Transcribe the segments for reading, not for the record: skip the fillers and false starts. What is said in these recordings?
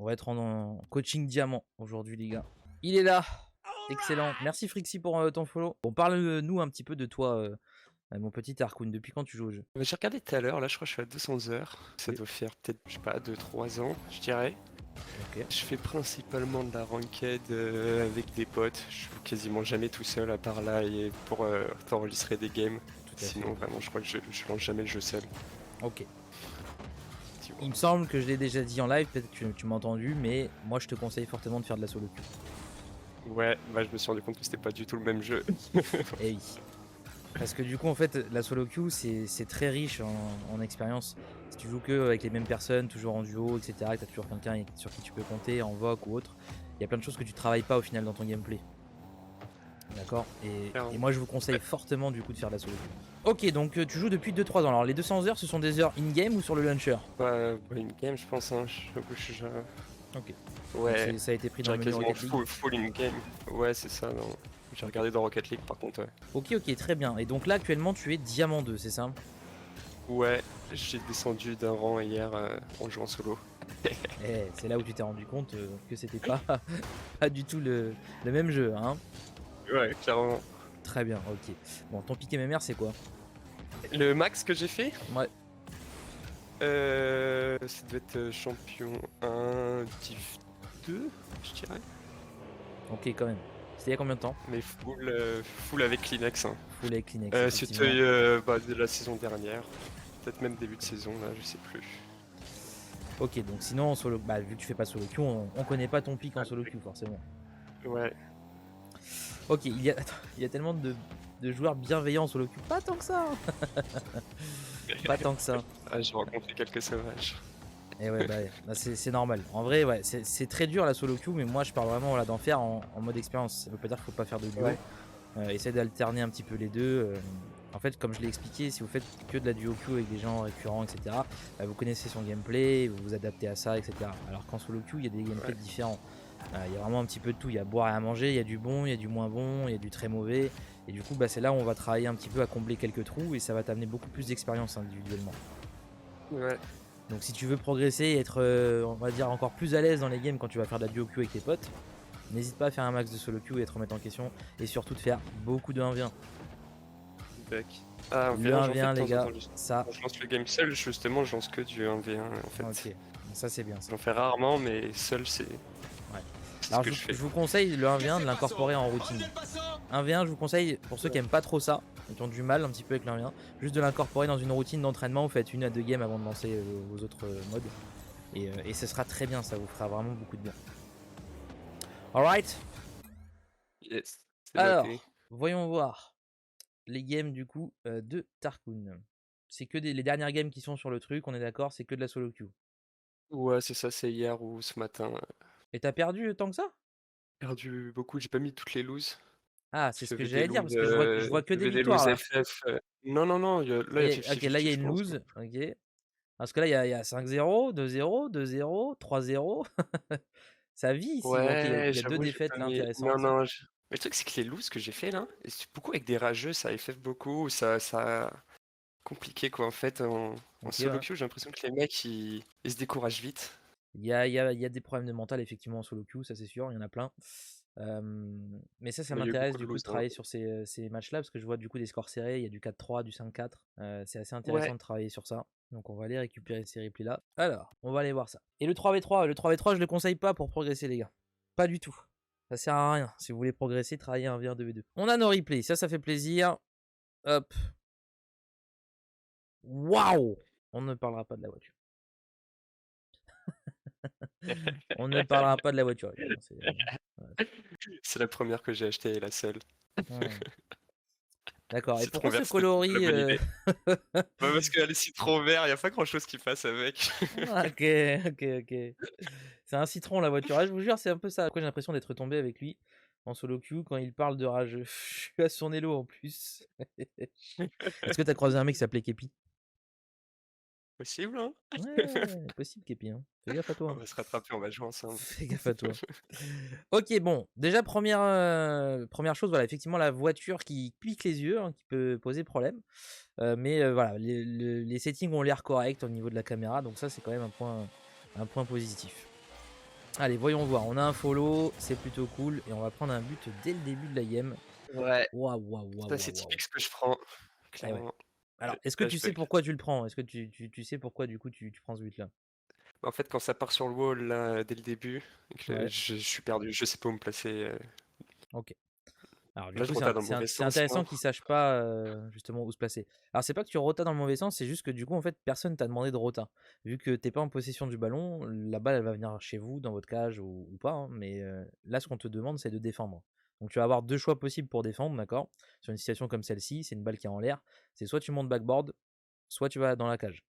va être en coaching diamant aujourd'hui, les gars. Il est là. Excellent. Merci Frixie pour ton follow. Bon, parle-nous un petit peu de toi, mon petit Tarkoun. Depuis quand tu joues au jeu? J'ai regardé tout à l'heure, là je crois que je suis à 200 heures. Ça Oui. doit faire peut-être, je sais pas, 2-3 ans, je dirais. Ok. Je fais principalement de la ranked avec des potes. Je joue quasiment jamais tout seul à part là et pour enregistrer des games. Tout à Sinon, fait. vraiment, je crois que je lance jamais le jeu seul. Ok. Tu vois. Il me semble que je l'ai déjà dit en live, peut-être que tu m'as entendu, mais moi je te conseille fortement de faire de la solo queue. Ouais, bah je me suis rendu compte que c'était pas du tout le même jeu. Eh oui. Parce que du coup, en fait, la solo queue, c'est très riche en expérience. Si tu joues que avec les mêmes personnes, toujours en duo, etc., que tu as toujours quelqu'un sur qui tu peux compter, en voc ou autre, il y a plein de choses que tu travailles pas au final dans ton gameplay. D'accord, et moi je vous conseille fortement du coup de faire de la solo queue. Ok, donc tu joues depuis 2-3 ans. Alors les 200 heures, ce sont des heures in-game ou sur le launcher? Ouais, une game, je pense. Hein. Ok. Ouais, Donc ça a été pris dans j'ai le menu quasiment Rocket League. full in game. Ouais, c'est ça. Non. J'ai regardé dans Rocket League par contre. Ouais. Ok, très bien. Et donc là actuellement tu es Diamant 2, c'est ça? Ouais, j'ai descendu d'un rang hier en jouant solo. Eh, c'est là où tu t'es rendu compte que c'était pas, pas du tout le même jeu, hein. Ouais, clairement. Très bien, ok. Bon, ton piqué mémère, c'est quoi? Le max que j'ai fait, Ouais, ça devait être champion 1, div 2, je dirais. ok, quand même. C'était il y a combien de temps? Mais full avec Kleenex. Hein. Full avec Kleenex, effectivement. C'était de la saison dernière. Peut-être même début de saison, là, je sais plus. Ok, donc sinon, en solo, bah, vu que tu fais pas solo queue, on connaît pas ton pic en solo queue, forcément. Ouais. Ok, attends, il y a tellement de joueurs bienveillants en solo queue. Pas tant que ça, hein. Pas tant que ça. Ah, j'ai rencontré quelques sauvages. Et ouais, bah, c'est normal. En vrai, ouais, c'est très dur la solo queue, mais moi je parle vraiment d'en faire en mode expérience. Ça veut pas dire qu'il faut pas faire de duo. Ouais. Essaye d'alterner un petit peu les deux. En fait, comme je l'ai expliqué, si vous faites que de la duo queue avec des gens récurrents, etc., bah, vous connaissez son gameplay, vous vous adaptez à ça, etc. Alors qu'en solo queue, il y a des gameplays différents. Il y a vraiment un petit peu de tout. Il y a à boire et à manger, il y a du bon, il y a du moins bon, il y a du très mauvais. Et du coup, bah, c'est là où on va travailler un petit peu à combler quelques trous et ça va t'amener beaucoup plus d'expérience individuellement. Ouais. Donc si tu veux progresser et être, on va dire, encore plus à l'aise dans les games quand tu vas faire de la duo queue avec tes potes, n'hésite pas à faire un max de solo queue et à te remettre en question. Et surtout de faire beaucoup de 1v1. Back. Ah, Le 1v1 les gars, ça... Quand je lance le game seul, justement, je lance que du 1v1 en fait. Ok, ça c'est bien ça. J'en fais rarement, mais seul, c'est Ouais. ce Alors que je fais. je vous conseille le 1v1 de l'incorporer en routine. 1v1 je vous conseille, pour ceux qui aiment pas trop ça, et qui ont du mal un petit peu avec le 1v1, juste de l'incorporer dans une routine d'entraînement. Vous faites 1 à 2 games avant de lancer vos autres modes. Et ce sera très bien, ça vous fera vraiment beaucoup de bien. Alright. Yes, c'est Alors, noté. voyons voir les games du coup de Tarkoon. C'est que les dernières games qui sont sur le truc, on est d'accord, c'est que de la solo queue. Ouais, c'est ça, c'est hier ou ce matin. Et t'as perdu tant que ça? Perdu beaucoup, j'ai pas mis toutes les loses. Ah, c'est Parce ce qu'il y que avait des j'allais dire, loses, parce que je vois que il y des avait des victoires loses là. FF. Non, non, non, là, il y a Ok, là 50-50, il y a je une pense. lose, ok. Parce que là il y a 5-0, 2-0, 2-0, 3-0. Ça vit ici. Ok, Ouais, il y a deux j'avoue, j'ai défaites pas là mis. Non, intéressantes. non. Mais le truc, c'est que les loses que j'ai fait là, et c'est beaucoup avec des rageux, ça FF beaucoup, ça compliqué quoi. En fait, en Ok, solo ouais. queue, j'ai l'impression que les mecs ils se découragent vite. Il y a des problèmes de mental effectivement en solo queue, ça c'est sûr, il y en a plein. Mais ça Mais il y a eu m'intéresse beaucoup de du coup de loses. Hein. travailler sur ces matchs-là parce que je vois du coup des scores serrés, il y a du 4-3, du 5-4. C'est assez intéressant Ouais. de travailler sur ça. Donc on va aller récupérer ces replays-là. Alors, on va aller voir ça. Et le 3v3, je le conseille pas pour progresser les gars. Pas du tout. Ça sert à rien. Si vous voulez progresser, travaillez 1v1, 2v2. On a nos replays, ça fait plaisir. Hop. Waouh. On ne parlera pas de la voiture. On ne parlera pas de la voiture. Les gars. C'est la première que j'ai achetée et la seule. Hmm. D'accord. Et Citron pourquoi ce vert, c'était trop la coloris bonne idée. Bah, parce qu'elle est citron vert, y a pas grand chose qui passe avec. Ok. C'est un citron la voiture. Ah, je vous jure, c'est un peu ça. Après, j'ai l'impression d'être tombé avec lui en solo queue quand il parle de rageux. Je suis à son élo en plus. Est-ce que t'as croisé un mec qui s'appelait Kepi? Possible, hein? Ouais, possible Kepi. Hein. Fais gaffe à toi. On Hein. va se rattraper, on va jouer ensemble. Fais gaffe à toi. Ok, bon. Déjà, première chose, voilà, effectivement, la voiture qui pique les yeux, hein, qui peut poser problème. Mais voilà, les settings ont l'air corrects au niveau de la caméra. Donc ça, c'est quand même un point positif. Allez, voyons voir. On a un follow, c'est plutôt cool. Et on va prendre un but dès le début de la game. Ouais, Waouh, waouh, waouh, ça c'est waouh, waouh. typique ce que je prends, Eh ouais. clairement. Alors, est-ce que Là tu je sais bug. pourquoi tu le prends? Est-ce que tu sais pourquoi du coup tu prends ce but-là? En fait, quand ça part sur le wall là, dès le début, et que Ouais, je suis perdu, je sais pas où me placer. ok. Alors du Là, coup, je rotate dans le mauvais c'est sens, non? intéressant qu'ils sachent pas justement où se placer. Alors c'est pas que tu rotas dans le mauvais sens, c'est juste que du coup en fait personne t'a demandé de rota. Vu que t'es pas en possession du ballon, la balle elle va venir chez vous, dans votre cage ou pas, hein, mais là ce qu'on te demande c'est de défendre. Donc tu vas avoir deux choix possibles pour défendre, d'accord? Sur une situation comme celle-ci, c'est une balle qui est en l'air, c'est soit tu montes backboard, soit tu vas dans la cage.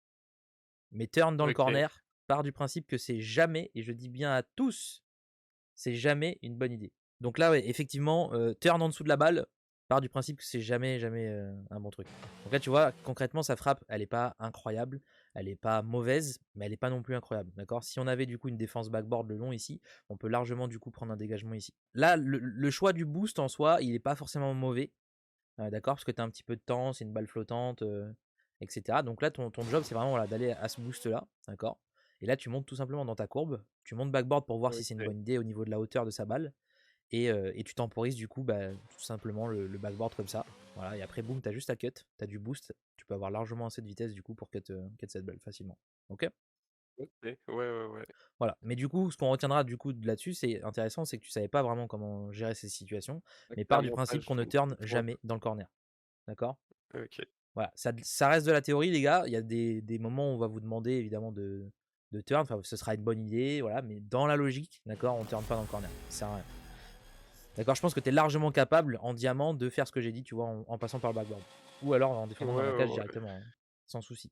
Mais turn dans le OK, corner part du principe que c'est jamais, et je dis bien à tous, c'est jamais une bonne idée. Donc là, ouais, effectivement, turn en dessous de la balle, part du principe que c'est jamais, jamais un bon truc. Donc là, tu vois, concrètement, sa frappe, elle est pas incroyable, elle est pas mauvaise, mais elle est pas non plus incroyable. D'accord? Si on avait du coup une défense backboard le long ici, on peut largement du coup prendre un dégagement ici. Là, le choix du boost en soi, il est pas forcément mauvais. D'accord? Parce que tu as un petit peu de temps, c'est une balle flottante, etc. Donc là, ton job, c'est vraiment voilà, d'aller à ce boost-là. D'accord? Et là, tu montes tout simplement dans ta courbe. Tu montes backboard pour voir si c'est une OK. bonne idée au niveau de la hauteur de sa balle. Et tu temporises du coup bah, tout simplement le backboard comme ça. Voilà, et après, boum, tu as juste à cut. Tu as du boost. Tu peux avoir largement assez de vitesse du coup pour cut cette balle facilement. Ok? OK. Ouais, ouais, ouais. Voilà. Mais du coup, ce qu'on retiendra du coup de là-dessus, c'est intéressant, c'est que tu savais pas vraiment comment gérer ces situations. Ah, Mais part du clairement pas, principe je qu'on ne viens de turn comprendre. jamais dans le corner. D'accord? OK. Voilà, ça reste de la théorie, les gars. Il y a des moments où on va vous demander évidemment de turn. Enfin, ce sera une bonne idée, voilà. Mais dans la logique, d'accord, on turn pas dans le corner. Ça sert à rien. D'accord, je pense que tu es largement capable en diamant de faire ce que j'ai dit, tu vois, en passant par le backboard. Ou alors en Ouais, défendant dans la ouais, cage ouais. directement, hein, sans souci.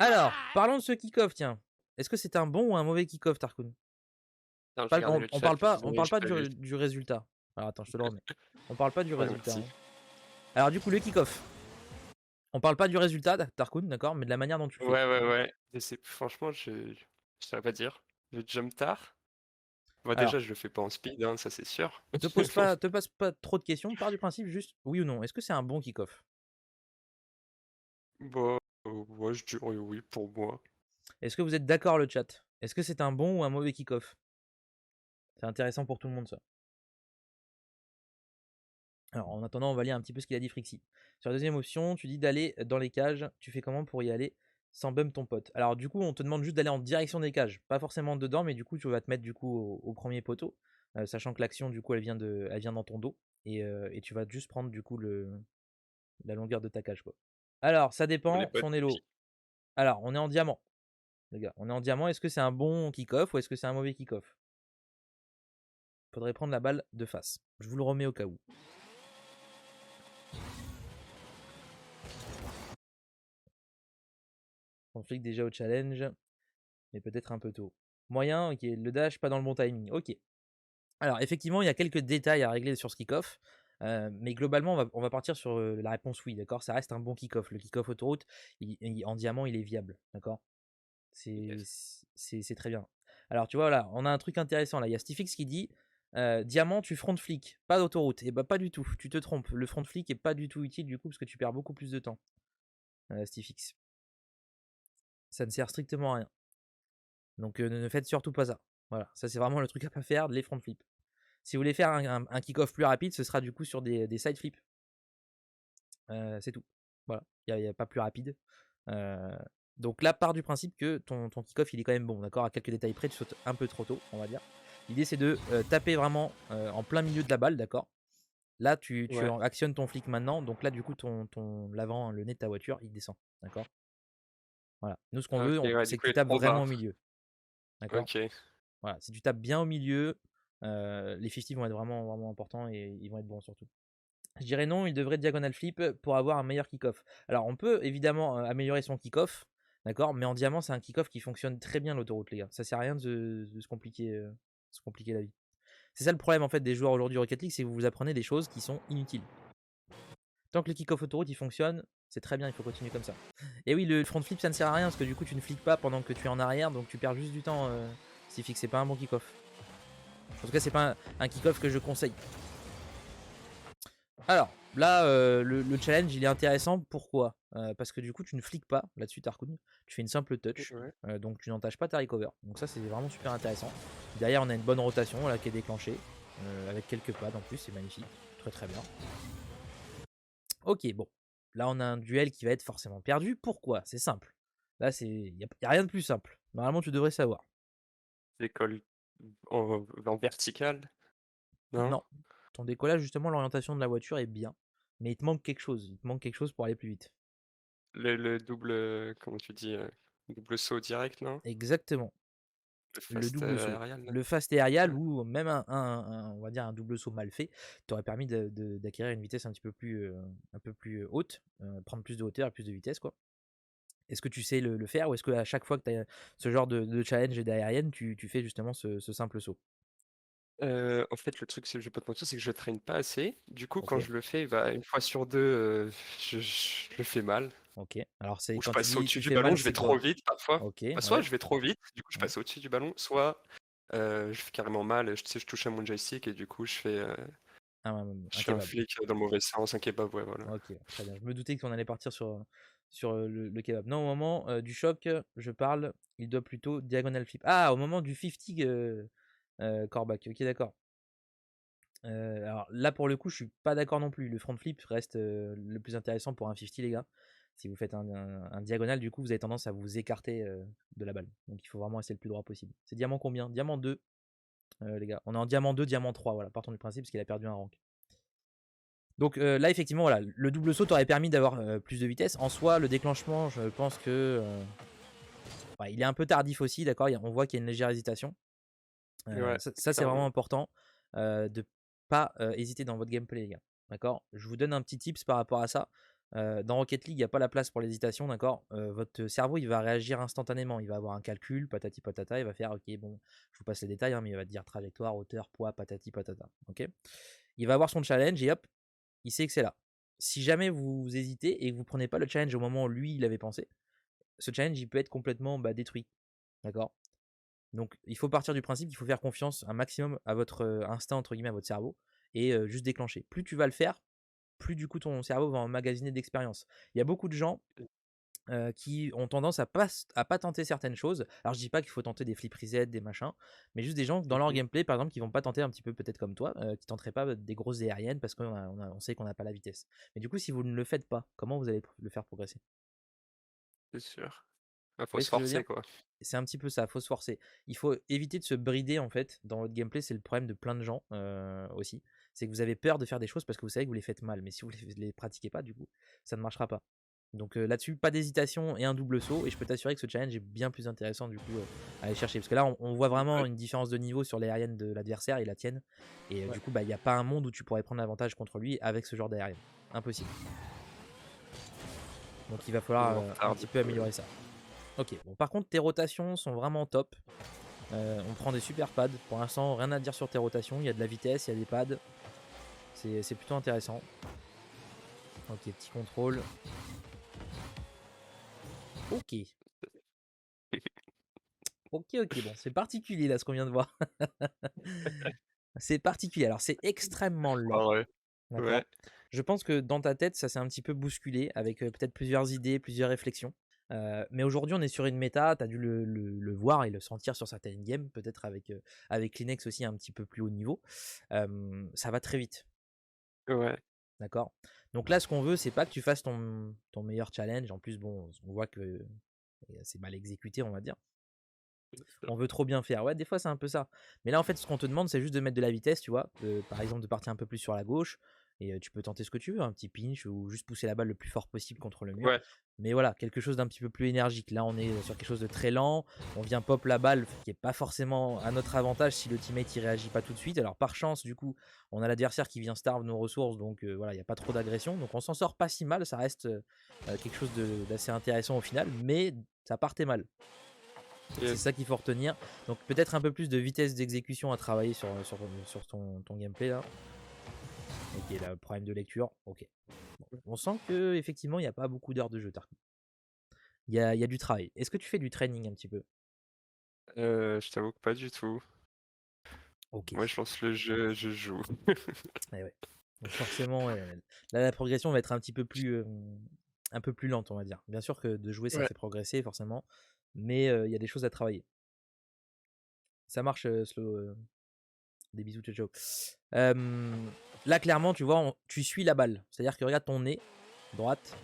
Alors, parlons de ce kick-off, tiens. Est-ce que c'est un bon ou un mauvais kick-off, Tarkoun? Attends, je regardais le On chat, parle pas, désolé, j'ai pas vu. du résultat. Alors attends, je te le remets. On parle pas du Ouais, résultat, merci. hein. Alors du coup, le kick-off. On parle pas du résultat, Tarkoun, d'accord, mais de la manière dont tu le fais. Ouais, ouais, ouais. Et c'est franchement, je saurais pas dire. Le jump tard? Bah, Alors, déjà, je le fais pas en speed, hein, ça c'est sûr. te pose pas trop de questions, pars du principe juste oui ou non. Est-ce que c'est un bon kick-off? Bah, ouais, je dirais oui pour moi. Est-ce que vous êtes d'accord le chat? Est-ce que c'est un bon ou un mauvais kick-off? C'est intéressant pour tout le monde ça. Alors en attendant, on va lire un petit peu ce qu'il a dit Frixie. Sur la deuxième option, tu dis d'aller dans les cages. Tu fais comment pour y aller sans bum ton pote? Alors du coup, on te demande juste d'aller en direction des cages, pas forcément dedans, mais du coup, tu vas te mettre du coup au premier poteau, sachant que l'action du coup, elle vient dans ton dos et tu vas juste prendre du coup la longueur de ta cage quoi. Alors, ça Pour les dépend potes, son puis elo. Alors, on est en diamant, les gars. On est en diamant. Est-ce que c'est un bon kick-off ou est-ce que c'est un mauvais kick-off? Faudrait prendre la balle de face. Je vous le remets au cas où. On flique déjà au challenge, mais peut-être un peu tôt. Moyen, ok. Le dash, pas dans le bon timing. Ok. Alors, effectivement, il y a quelques détails à régler sur ce kick-off. Mais globalement, on va partir sur la réponse oui, d'accord? Ça reste un bon kick-off. Le kick-off autoroute, en diamant, il est viable, d'accord? C'est yes. c'est très bien. Alors, tu vois, là, on a un truc intéressant. Là, il y a Stifix qui dit diamant, tu front flic, pas d'autoroute. Et bah, pas du tout. Tu te trompes. Le front flic est pas du tout utile du coup, parce que tu perds beaucoup plus de temps, Stifix. Ça ne sert strictement à rien. Donc, ne faites surtout pas ça. Voilà, ça, c'est vraiment le truc à pas faire, les front flips. Si vous voulez faire un kick-off plus rapide, ce sera du coup sur des side flips. C'est tout. Voilà, il n'y a pas plus rapide. Donc là, part du principe que ton kick-off, il est quand même bon, d'accord? À quelques détails près, tu sautes un peu trop tôt, on va dire. L'idée, c'est de taper vraiment en plein milieu de la balle, d'accord? Là, tu Ouais. actionnes ton flic maintenant. Donc là, du coup, l'avant, le nez de ta voiture, il descend, d'accord? Voilà. Nous, ce qu'on Ah, OK, veut, ouais, du c'est que coup, il tu est tapes trop vraiment bas. au milieu, d'accord? OK. Voilà, si tu tapes bien au milieu, les 50 vont être vraiment, vraiment importants et ils vont être bons surtout. Je dirais non, il devrait diagonal flip pour avoir un meilleur kick-off. Alors, on peut évidemment améliorer son kick-off, d'accord, mais en diamant, c'est un kick-off qui fonctionne très bien l'autoroute, les gars. Ça sert à rien de se compliquer la vie. C'est ça le problème en fait des joueurs aujourd'hui Rocket League, c'est que vous vous apprenez des choses qui sont inutiles. Tant que le kick-off autoroute il fonctionne, c'est très bien, il faut continuer comme ça. Et oui, le front flip ça ne sert à rien parce que du coup tu ne fliques pas pendant que tu es en arrière, donc tu perds juste du temps. Si fixe, c'est pas un bon kick-off. En tout cas, c'est pas un kick-off que je conseille. Alors, Là, le challenge, il est intéressant. Pourquoi? Parce que du coup, tu ne fliques pas là-dessus, Tarkoun. Tu fais une simple touch. Ouais. Donc tu n'entaches pas ta recover. Donc ça, c'est vraiment super intéressant. Derrière, on a une bonne rotation là, qui est déclenchée. Avec quelques pads en plus, c'est magnifique. Très très bien. Ok, bon. Là, on a un duel qui va être forcément perdu. Pourquoi? C'est simple. Là, il n'y a rien de plus simple. Normalement, tu devrais savoir. Décolle en vertical, non? Non. Ton décollage, justement, l'orientation de la voiture est bien. Mais il te manque quelque chose. Il te manque quelque chose pour aller plus vite. Le double, comment tu dis, double saut direct, non? Exactement. Le Le fast, double saut. aérial là? Le fast aerial Ouais. ou même on va dire un double saut mal fait t'aurait permis d'acquérir une vitesse un peu plus haute, prendre plus de hauteur et plus de vitesse, quoi. Est-ce que tu sais le faire ou est-ce qu'à chaque fois que tu as ce genre de challenge et d'aérienne, tu fais justement ce simple saut? En fait, le truc, c'est je vais pas te mentir, c'est que je traîne pas assez. Du coup, Ok, quand je le fais, bah, 1 fois sur 2, je le fais mal. ok. Alors c'est Ou je quand tu passe dis au-dessus tu du fais ballon, mal, je vais c'est trop quoi? vite parfois. Ok, Bah, soit ouais, je vais trop vite, du coup je ouais. passe au-dessus du ballon, soit, je fais carrément mal, tu sais, je touche à mon joystick et du coup Un je fais un kebab. flic dans le mauvais sens, un kebab, ouais, voilà. Ok, très bien. Je me doutais qu'on allait partir sur le kebab. Non, au moment du choc, je parle, il doit plutôt diagonal flip. Ah, au moment du 50 Corback. Ok, d'accord. Alors là, pour le coup, je suis pas d'accord non plus. Le front flip reste le plus intéressant pour un 50, les gars. Si vous faites un diagonal, du coup, vous avez tendance à vous écarter de la balle. Donc il faut vraiment rester le plus droit possible. C'est diamant combien? Diamant 2, les gars. On est en diamant 2, diamant 3. Voilà, partons du principe parce qu'il a perdu un rank. Donc là, effectivement, voilà, le double saut aurait permis d'avoir plus de vitesse. En soi, le déclenchement, je pense que ouais, il est un peu tardif aussi, d'accord. On voit qu'il y a une légère hésitation. Ouais, Ça, c'est vraiment clairement. important de pas hésiter dans votre gameplay, les gars. D'accord. Je vous donne un petit tips par rapport à ça. Dans Rocket League, il n'y a pas la place pour l'hésitation, d'accord. Votre cerveau, il va réagir instantanément. Il va avoir un calcul, patati patata. Il va faire, ok, bon, je vous passe les détails, hein, mais il va te dire trajectoire, hauteur, poids, patati patata. Ok. Il va avoir son challenge et hop, il sait que c'est là. Si jamais vous hésitez et que vous prenez pas le challenge au moment où lui il avait pensé, ce challenge il peut être complètement détruit. D'accord. Donc il faut partir du principe qu'il faut faire confiance un maximum à votre instinct, entre guillemets, à votre cerveau, et juste déclencher. Plus tu vas le faire, plus du coup ton cerveau va emmagasiner d'expérience. Il y a beaucoup de gens qui ont tendance à pas tenter certaines choses. Alors je dis pas qu'il faut tenter des flip reset, des machins, mais juste des gens dans leur Mmh. gameplay, par exemple, qui vont pas tenter un petit peu peut-être comme toi, qui tenteraient pas des grosses aériennes parce qu'on sait qu'on n'a pas la vitesse. Mais du coup, si vous ne le faites pas, comment vous allez le faire progresser? C'est sûr. Ah, Vous faut voyez se ce que je veux dire? forcer, quoi. C'est un petit peu ça, faut se forcer. Il faut éviter de se brider en fait dans votre gameplay, c'est le problème de plein de gens aussi. C'est que vous avez peur de faire des choses parce que vous savez que vous les faites mal, mais si vous les pratiquez pas, du coup, ça ne marchera pas. Donc là-dessus, pas d'hésitation et un double saut, et je peux t'assurer que ce challenge est bien plus intéressant du coup à aller chercher. Parce que là, on voit vraiment Ouais, une différence de niveau sur l'aérienne de l'adversaire et la tienne. Et ouais. du coup, il n'y a pas un monde où tu pourrais prendre l'avantage contre lui avec ce genre d'aérienne. Impossible. Donc il va On est falloir en un retard, du petit peu coup, améliorer ça. Ok, bon par contre tes rotations sont vraiment top. On prend des super pads. Pour l'instant, rien à dire sur tes rotations. Il y a de la vitesse, il y a des pads. C'est plutôt intéressant. Ok, petit contrôle. Ok. Ok, ok, bon, c'est particulier là ce qu'on vient de voir. C'est particulier. Alors, c'est extrêmement lent. Ah ouais. Ouais. D'accord. Je pense que dans ta tête, ça s'est un petit peu bousculé avec peut-être plusieurs idées, plusieurs réflexions. Mais aujourd'hui, on est sur une méta. Tu as dû le voir et le sentir sur certaines games, peut-être avec Linux aussi un petit peu plus haut niveau. Ça va très vite. Ouais. D'accord. Donc là, ce qu'on veut, c'est pas que tu fasses ton meilleur challenge. En plus, bon, on voit que c'est mal exécuté, on va dire. On veut trop bien faire. Ouais, des fois, c'est un peu ça. Mais là, en fait, ce qu'on te demande, c'est juste de mettre de la vitesse, tu vois. Par exemple, de partir un peu plus sur la gauche. Et tu peux tenter ce que tu veux, un petit pinch ou juste pousser la balle le plus fort possible contre le mur. Ouais. Mais voilà, quelque chose d'un petit peu plus énergique. Là, on est sur quelque chose de très lent. On vient pop la balle, qui est pas forcément à notre avantage si le teammate il réagit pas tout de suite. Alors, par chance, du coup, on a l'adversaire qui vient starve nos ressources. Donc voilà, il n'y a pas trop d'agression. Donc, on s'en sort pas si mal. Ça reste quelque chose d'assez intéressant au final. Mais ça partait mal. C'est Yes. ça qu'il faut retenir. Donc peut-être un peu plus de vitesse d'exécution à travailler sur ton gameplay là. Ok, là, problème de lecture. Ok. Bon. On sent que effectivement il n'y a pas beaucoup d'heures de jeu, Tarko. Il y a du travail. Est-ce que tu fais du training un petit peu? Je t'avoue que pas du tout. Ok. Moi, je lance le jeu, je joue. Eh ouais. Donc forcément, ouais, là, la progression va être un peu plus lente, on va dire. Bien sûr que de jouer, ça Ouais, fait progresser, forcément, mais il y a des choses à travailler. Ça marche, Slow. Des bisous, ciao, ciao. Là, clairement, tu vois, tu suis la balle. C'est-à-dire que regarde ton nez, droite,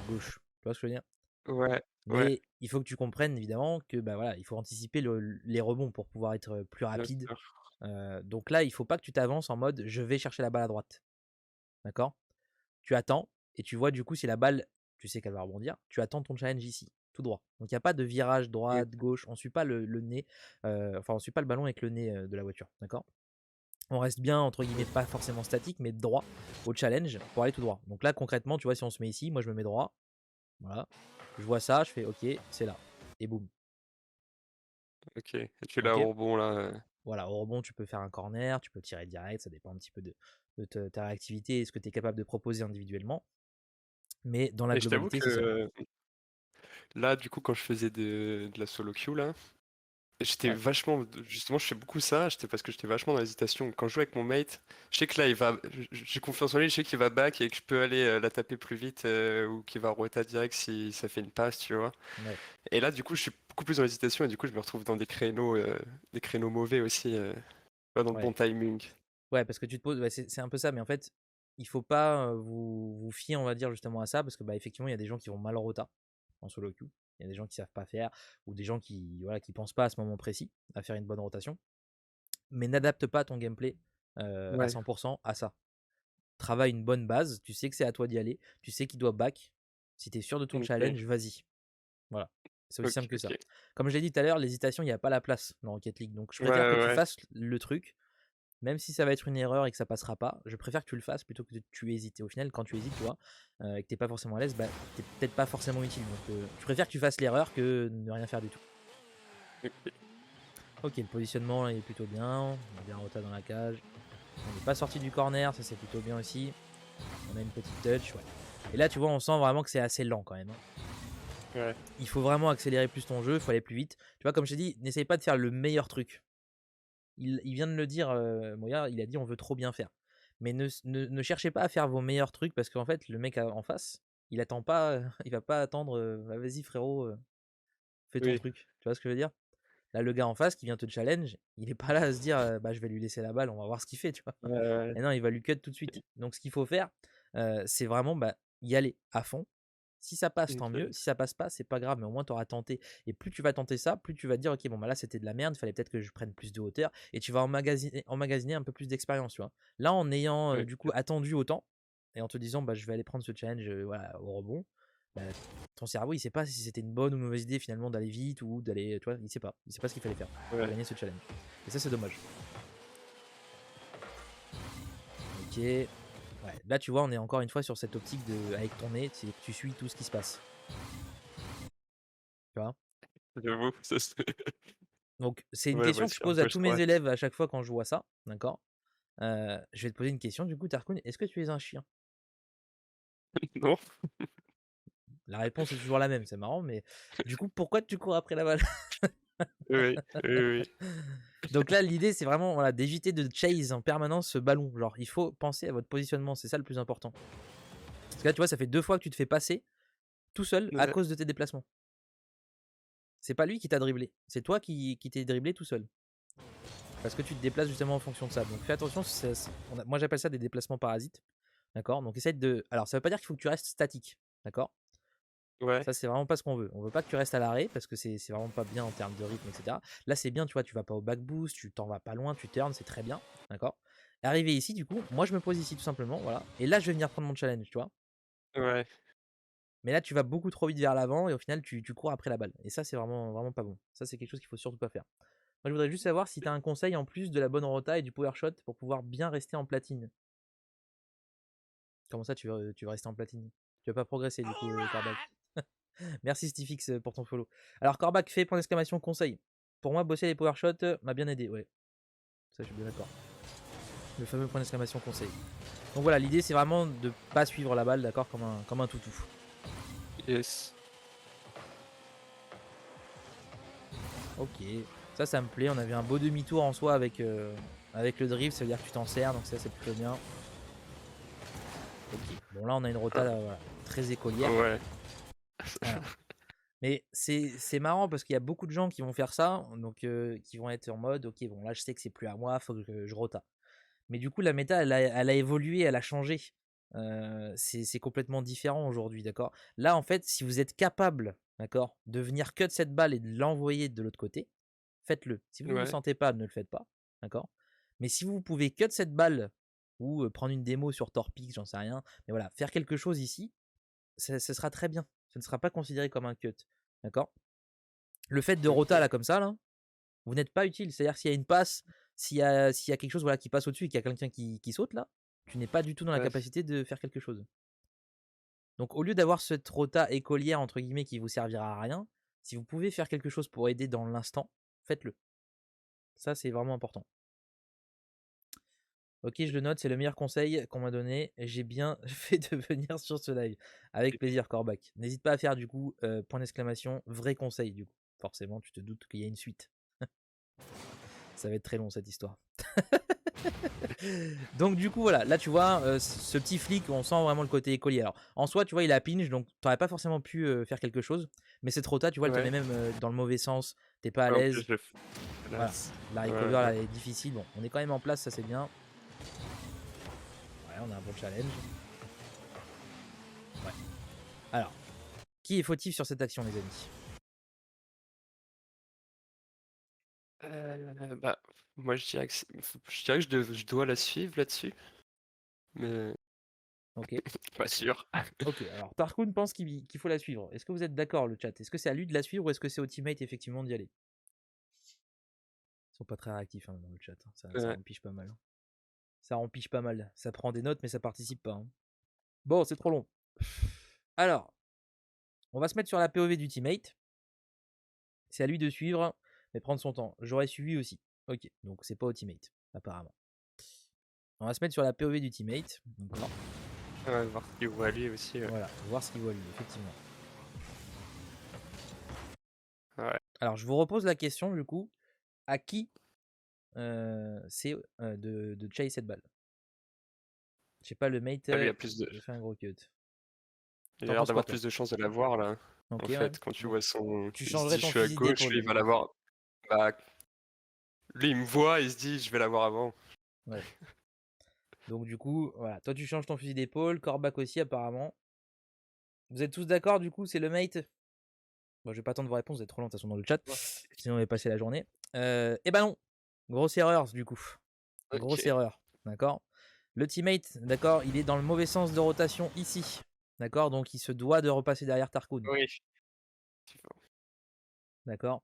gauche. Tu vois ce que je veux dire? ouais, ouais, Mais il faut que tu comprennes, évidemment, que bah, voilà, il faut anticiper les rebonds pour pouvoir être plus bien rapide. sûr. Donc là, il faut pas que tu t'avances en mode je vais chercher la balle à droite. D'accord? Tu attends et tu vois du coup si la balle, tu sais qu'elle va rebondir, tu attends ton challenge ici, tout droit. Donc il n'y a pas de virage Mmh, droite, gauche, on ne suit pas le nez, enfin on suit pas le ballon avec le nez de la voiture, d'accord? On reste bien, entre guillemets, mmh, pas forcément statique, mais droit au challenge pour aller tout droit. Donc là, concrètement, tu vois, si on se met ici, moi je me mets droit, voilà, je vois ça, je fais ok, c'est là, et boum, OK. Et tu l'as ok? au rebond là, Voilà, au rebond, tu peux faire un corner, tu peux tirer direct, ça dépend un petit peu de ta réactivité et ce que tu es capable de proposer individuellement. Mais dans la et je t'avoue globalité, c'est ça. que là, du coup, quand je faisais de la solo queue là, j'étais Ouais, vachement justement, je fais beaucoup ça, parce que j'étais vachement dans l'hésitation. Quand je joue avec mon mate, je sais que là, j'ai confiance en lui, je sais qu'il va back et que je peux aller, la taper plus vite, ou qu'il va rota direct si ça fait une passe, tu vois? ouais, Et là, du coup, je suis beaucoup plus dans l'hésitation et du coup, je me retrouve dans des créneaux mauvais aussi, pas dans le ouais. bon timing. Ouais, parce que tu te poses, ouais, c'est un peu ça, mais en fait, il faut pas vous fier, on va dire, justement à ça, parce que bah, effectivement, il y a des gens qui vont mal en rota en solo queue. Il y a des gens qui savent pas faire, ou des gens qui voilà, qui pensent pas à ce moment précis à faire une bonne rotation. Mais n'adapte pas ton gameplay à Ouais, 100% à ça. Travaille une bonne base, tu sais que c'est à toi d'y aller, tu sais qu'il doit back. Si tu es sûr de ton OK, challenge, vas-y. Voilà. C'est aussi OK, simple que ça. OK. Comme je l'ai dit tout à l'heure, l'hésitation, il n'y a pas la place dans Rocket League. Donc je Ouais, préfère que tu ouais, fasses le truc, même si ça va être une erreur et que ça passera pas. Je préfère que tu le fasses plutôt que tu hésites. Et au final, quand tu hésites, tu vois, et que t'es pas forcément à l'aise, bah t'es peut-être pas forcément utile. Donc je préfère que tu fasses l'erreur que ne rien faire du tout. OK. Ok, le positionnement là, il est plutôt bien. On a bien rota dans la cage. On n'est pas sorti du corner, ça c'est plutôt bien aussi. On a une petite touch, ouais. Et là, tu vois, on sent vraiment que c'est assez lent quand même, hein. Ouais, Il faut vraiment accélérer plus ton jeu, il faut aller plus vite. Tu vois, comme je t'ai dit, n'essaye pas de faire le meilleur truc. Il vient de le dire, Moya, il a dit on veut trop bien faire. Mais ne cherchez pas à faire vos meilleurs trucs parce qu'en fait, le mec en face, il attend pas, il va pas attendre, ah, vas-y frérot, fais ton oui. truc. Tu vois ce que je veux dire? Là, le gars en face qui vient te challenge, il est pas là à se dire, bah je vais lui laisser la balle, on va voir ce qu'il fait, tu vois. Ouais, ouais, Et non, il va lui cut tout de suite. Donc ce qu'il faut faire, c'est vraiment bah, y aller à fond. Si ça passe, tant mieux. OK. Si ça passe pas, c'est pas grave, mais au moins tu auras tenté. Et plus tu vas tenter ça, plus tu vas te dire, ok, bon, bah là c'était de la merde, il fallait peut-être que je prenne plus de hauteur. Et tu vas emmagasiner un peu plus d'expérience, tu vois. Là, en ayant OK. du coup attendu autant, et en te disant, bah je vais aller prendre ce challenge voilà, au rebond, bah, ton cerveau, il sait pas si c'était une bonne ou une mauvaise idée finalement d'aller vite ou d'aller, tu vois, il sait pas. Il sait pas ce qu'il fallait faire pour Ouais. gagner ce challenge. Et ça, c'est dommage. Ok. Ouais, là tu vois, on est encore une fois sur cette optique de avec ton nez, tu suis tout ce qui se passe. Tu vois. J'avoue, ça c'est Donc c'est une ouais, moi question que je aussi un pose à peu, tous je mes crois. élèves à chaque fois quand je vois ça, d'accord? Je vais te poser une question du coup, Tarkoun, est-ce que tu es un chien? Non? La réponse est toujours la même, c'est marrant, mais du coup, pourquoi tu cours après la balle? Oui, oui, oui. Donc là, l'idée, c'est vraiment voilà, d'éviter de chase en permanence ce ballon. Genre, il faut penser à votre positionnement, c'est ça le plus important. Parce que là, tu vois, ça fait 2 fois que tu te fais passer tout seul à Ouais, cause de tes déplacements. C'est pas lui qui t'a dribblé, c'est toi qui t'es dribblé tout seul. Parce que tu te déplaces justement en fonction de ça. Donc fais attention, moi j'appelle ça des déplacements parasites. D'accord. Donc essaye de. Alors ça veut pas dire qu'il faut que tu restes statique. D'accord. ouais, Ça, c'est vraiment pas ce qu'on veut. On veut pas que tu restes à l'arrêt parce que c'est vraiment pas bien en termes de rythme, etc. Là, c'est bien, tu vois, tu vas pas au back boost, tu t'en vas pas loin, tu turns, c'est très bien. D'accord. Arrivé ici, du coup, moi je me pose ici tout simplement. Voilà. Et là, je vais venir prendre mon challenge, tu vois. ouais. Mais là, tu vas beaucoup trop vite vers l'avant et au final, tu cours après la balle. Et ça, c'est vraiment, vraiment pas bon. Ça, c'est quelque chose qu'il faut surtout pas faire. Moi, je voudrais juste savoir si tu as un conseil en plus de la bonne rota et du power shot pour pouvoir bien rester en platine. Comment ça, tu veux rester en platine? Tu vas pas progresser du coup, Corbac. Merci Stifix pour ton follow. Alors Corbac fait point d'exclamation conseil. Pour moi, bosser les power shots m'a bien aidé. Ouais, ça je suis bien d'accord. Le fameux point d'exclamation conseil. Donc voilà, l'idée c'est vraiment de pas suivre la balle, d'accord, comme un toutou. Yes. Ok, ça me plaît. On avait un beau demi-tour en soi avec le drift, ça veut dire que tu t'en sers, donc ça c'est plutôt bien. Ok. Bon, là, on a une rota voilà, très écolière. Ouais. Voilà. Mais c'est marrant parce qu'il y a beaucoup de gens qui vont faire ça, donc qui vont être en mode, ok, bon, là, je sais que c'est plus à moi, faut que je rota. Mais du coup, la méta, elle a évolué, elle a changé. C'est complètement différent aujourd'hui, d'accord. Là, en fait, si vous êtes capable, d'accord, de venir cut cette balle et de l'envoyer de l'autre côté, faites-le. Si vous ne le Ouais. sentez pas, ne le faites pas, d'accord. Mais si vous pouvez cut cette balle ou prendre une démo sur Torpix, j'en sais rien, mais voilà, faire quelque chose ici, ce sera très bien. Ce ne sera pas considéré comme un cut, d'accord. Le fait de rota Ok. là comme ça, là, vous n'êtes pas utile. C'est-à-dire s'il y a une passe, s'il y a quelque chose voilà, qui passe au-dessus et qu'il y a quelqu'un qui saute là, tu n'es pas du tout dans la Ouais. capacité de faire quelque chose. Donc au lieu d'avoir cette rota écolière entre guillemets qui vous servira à rien, si vous pouvez faire quelque chose pour aider dans l'instant, faites-le. Ça c'est vraiment important. Ok, je le note, c'est le meilleur conseil qu'on m'a donné. J'ai bien fait de venir sur ce live. Avec plaisir, Corbac. N'hésite pas à faire du coup, point d'exclamation, vrai conseil du coup. Forcément, tu te doutes qu'il y a une suite. Ça va être très long cette histoire. Donc du coup voilà, là tu vois, ce petit flic, on sent vraiment le côté écolier. Alors en soi, tu vois, il a pinch, donc t'aurais pas forcément pu faire quelque chose. Mais cette rota, tu vois, elle te met Ouais. même dans le mauvais sens. T'es pas à En plus, l'aise. je le fais. Voilà. La recover, Ouais. là, elle est difficile. Bon, on est quand même en place, ça c'est bien. Ouais, on a un bon challenge. Ouais. Alors, qui est fautif sur cette action, les amis? Bah, moi je dirais que je dois la suivre là-dessus, mais Ok. pas sûr. Ok, alors Tarkoun pense qu'il faut la suivre. Est-ce que vous êtes d'accord, le chat? Est-ce que c'est à lui de la suivre ou est-ce que c'est au teammate effectivement d'y aller? Ils sont pas très réactifs hein, dans le chat, hein. Ça Ouais. rempiche pas mal. Ça rempiche pas mal. Ça prend des notes, mais ça participe pas, hein. Bon, c'est trop long. Alors, on va se mettre sur la POV du teammate. C'est à lui de suivre, mais prendre son temps. J'aurais suivi aussi. Ok, donc c'est pas au teammate, apparemment. On va se mettre sur la POV du teammate. D'accord. Ouais, voir ce qu'il voit lui aussi. Ouais. Voilà, voir ce qu'il voit lui, effectivement. Ouais. Alors, je vous repose la question, du coup. À qui c'est de chase cette balle? Je sais pas, le mate, Ah, lui, il a plus de... il a fait un gros cut. il a T'en l'air penses quoi, d'avoir toi? plus de chances de l'avoir là. Ok, En ouais. fait, quand tu Donc, vois son. tu Il se changerais dit je ton suis à fusil gauche, lui d'épaule. il va l'avoir. Bah, lui il me voit, il se dit je vais l'avoir avant. Ouais. Donc, du coup, voilà. Toi, tu changes ton fusil d'épaule. Corbac aussi, apparemment. Vous êtes tous d'accord, du coup, c'est le mate? Bon, je vais pas attendre vos réponses, vous êtes trop lents de toute façon dans le chat. Sinon, on va passer la journée. Eh ben non. Grosse erreur, du coup. Grosse Ok. erreur. D'accord. Le teammate, d'accord, il est dans le mauvais sens de rotation ici. D'accord, donc il se doit de repasser derrière Tarkoun. Oui. D'accord.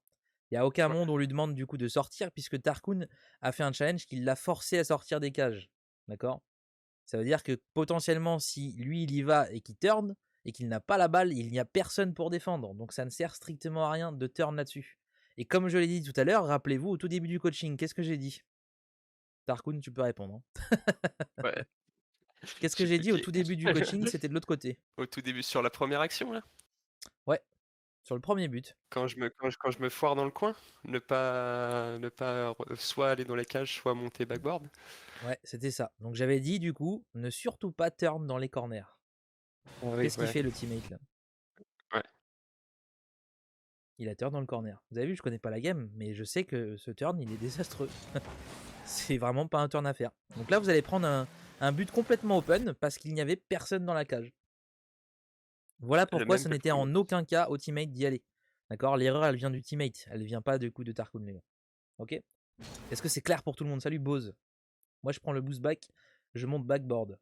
Il n'y a aucun Ouais. monde où on lui demande du coup de sortir puisque Tarkoun a fait un challenge qui l'a forcé à sortir des cages. D'accord. Ça veut dire que potentiellement, si lui il y va et qu'il turn et qu'il n'a pas la balle, il n'y a personne pour défendre. Donc ça ne sert strictement à rien de turn là-dessus. Et comme je l'ai dit tout à l'heure, rappelez-vous au tout début du coaching, qu'est-ce que j'ai dit? Tarkoun, tu peux répondre, hein. Ouais. Qu'est-ce Je que sais j'ai plus dit au qui. tout début du coaching? C'était de l'autre côté. Au tout début, sur la première action là. Ouais, sur le premier but. Quand je me foire dans le coin, ne pas soit aller dans les cages, soit monter backboard. Ouais, c'était ça. Donc j'avais dit du coup, ne surtout pas turn dans les corners. Ah oui, Qu'est-ce qu'il ouais. fait le teammate là? Ouais. Il a turn dans le corner. Vous avez vu, je connais pas la game, mais je sais que ce turn, il est désastreux. C'est vraiment pas un turn à faire. Donc là, vous allez prendre un but complètement open parce qu'il n'y avait personne dans la cage. Voilà Le pourquoi même ce que le n'était premier. en aucun cas au teammate d'y aller. D'accord. L'erreur, elle vient du teammate. Elle vient pas du coup de Tarkoon, les gars. Ok. Est-ce que c'est clair pour tout le monde? Salut Bose. Moi, je prends le boost back. Je monte backboard.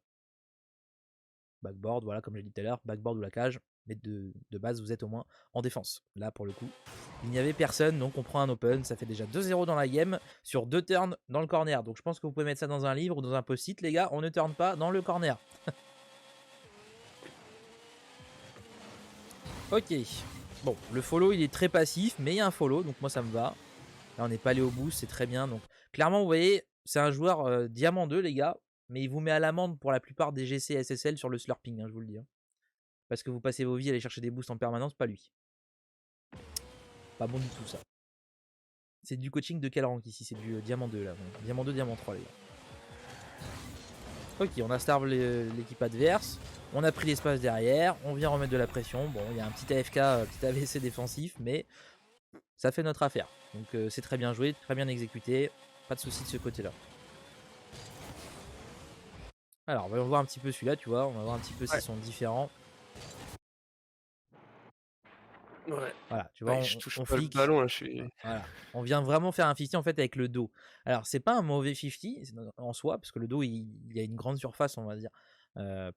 Backboard, voilà, comme j'ai dit tout à l'heure. Backboard ou la cage. Mais de base, vous êtes au moins en défense. Là, pour le coup, il n'y avait personne, donc on prend un open. Ça fait déjà 2-0 dans la game sur 2 turns dans le corner. Donc je pense que vous pouvez mettre ça dans un livre ou dans un post-it, les gars. On ne turn pas dans le corner. Ok. Bon, le follow, il est très passif, mais il y a un follow, donc moi ça me va. Là, on n'est pas allé au bout, c'est très bien. Donc clairement, vous voyez, c'est un joueur diamant 2, les gars. Mais il vous met à l'amende pour la plupart des GC SSL sur le slurping, hein, je vous le dis, hein. Parce que vous passez vos vies à aller chercher des boosts en permanence, pas lui. Pas bon du tout ça. C'est du coaching de quel rank ici? C'est du diamant 2 là. Bon, diamant 2, diamant 3 les gars. Ok, on a starve l'équipe adverse. On a pris l'espace derrière. On vient remettre de la pression. Bon, il y a un petit AFK, petit AVC défensif, mais ça fait notre affaire. Donc c'est très bien joué, très bien exécuté. Pas de souci de ce côté-là. Alors, on va voir un petit peu celui-là, tu vois. On va voir un petit peu Ouais. s'ils sont différents. Ouais. Voilà, tu vois, Ouais, je touche on pas le flic. ballon, là, je suis. Voilà. On vient vraiment faire un 50 en fait avec le dos. Alors, c'est pas un mauvais 50 en soi, parce que le dos, il y a une grande surface, on va dire,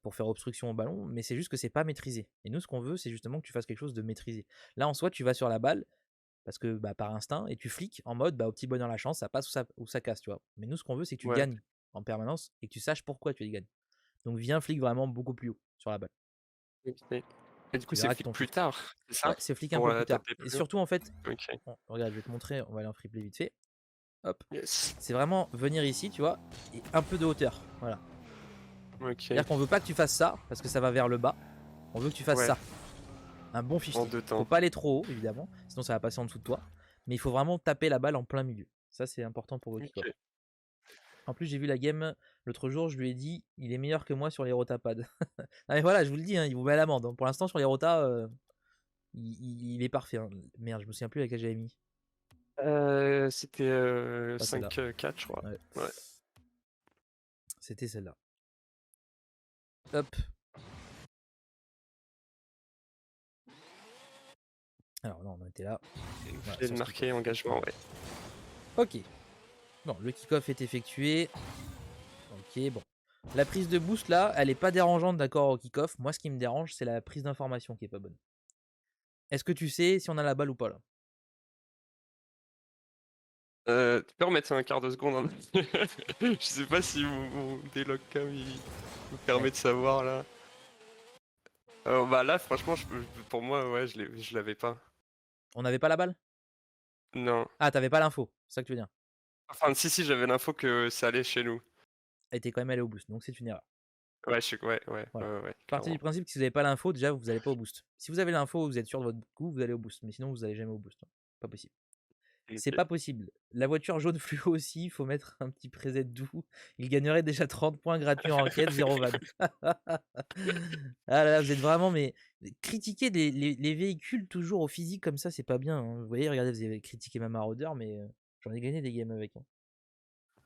pour faire obstruction au ballon, mais c'est juste que c'est pas maîtrisé. Et nous, ce qu'on veut, c'est justement que tu fasses quelque chose de maîtrisé. Là, en soi, tu vas sur la balle, parce que bah, par instinct, et tu fliques en mode bah, au petit bonheur la chance, ça passe ou ça casse, tu vois. Mais nous, ce qu'on veut, c'est que tu Ouais. gagnes en permanence et que tu saches pourquoi tu gagnes. Donc, viens flic vraiment beaucoup plus haut sur la balle. Ok. Et du coup, Tu c'est verras que flic ton plus flic. tard, c'est ça? Ouais, c'est flic un Pour peu plus tard. taper Et plus haut? surtout, en fait, Ok. regarde, je vais te montrer, on va aller en free play vite fait. Hop. Yes. C'est vraiment venir ici, tu vois, et un peu de hauteur. Voilà. Ok. C'est-à-dire qu'on veut pas que tu fasses ça, parce que ça va vers le bas. On veut que tu fasses Ouais, ça. Un bon en 50. deux Faut temps. pas aller trop haut, évidemment, sinon ça va passer en dessous de toi. Mais il faut vraiment taper la balle en plein milieu. Ça, c'est important pour vos kick-off. Ok. En plus, j'ai vu la game l'autre jour, je lui ai dit, il est meilleur que moi sur les rotapads. Ah mais voilà, je vous le dis, hein, il vous met à l'amende. Pour l'instant, sur les rotas, il est parfait. Hein. Merde, je me souviens plus laquelle j'avais mis. C'était Pas celle-là. 5-4, je crois. Ouais. Ouais. C'était celle-là. Hop. Alors non, on était là. Voilà, J'ai sur ce marqué kick-off. engagement, ouais. Ok. Bon, le kick-off est effectué. Ok, bon. La prise de boost là, elle est pas dérangeante, d'accord, au kick-off. Moi, ce qui me dérange, c'est la prise d'information qui est pas bonne. Est-ce que tu sais si on a la balle ou pas là? Tu peux remettre un quart de seconde, hein. Je sais pas si mon délog cam il me Ouais. permet de savoir là. Bah là, franchement, pour moi, ouais, je l'avais pas. On n'avait pas la balle? Non. Ah, t'avais pas l'info, c'est ça que tu veux dire. Enfin, si, j'avais l'info que ça allait chez nous. Elle était quand même allée au boost, donc c'est une erreur. Ouais, Voilà. ouais, Partez du clairement. principe que si vous n'avez pas l'info, déjà vous n'allez pas au boost. Si vous avez l'info, vous êtes sûr de votre coup, vous allez au boost. Mais sinon, vous n'allez jamais au boost. Hein. Pas possible. C'est Ok. pas possible. La voiture jaune fluo aussi, il faut mettre un petit preset doux. Il gagnerait déjà 30 points gratuits en enquête, 0 van. Ah là là, vous êtes vraiment, mais critiquer les véhicules toujours au physique comme ça, c'est pas bien. Hein. Vous voyez, regardez, vous avez critiqué ma maraudeur, mais j'en ai gagné des games avec. Hein.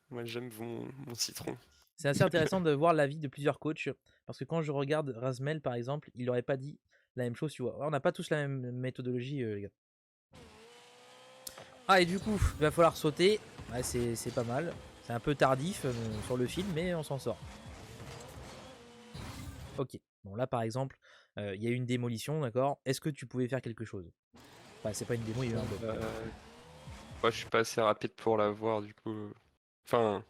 Moi, j'aime mon citron. C'est assez intéressant de voir l'avis de plusieurs coachs, parce que quand je regarde Razmel par exemple, il aurait pas dit la même chose, tu vois. On n'a pas tous la même méthodologie, les gars. Ah, et du coup, il va falloir sauter. Ouais, c'est pas mal. C'est un peu tardif sur le film, mais on s'en sort. Ok. Bon, là, par exemple, il y a eu une démolition, d'accord. Est-ce que tu pouvais faire quelque chose? Enfin, c'est pas une démo, il y a eu un bug. Moi, je suis pas assez rapide pour la voir, du coup. Enfin,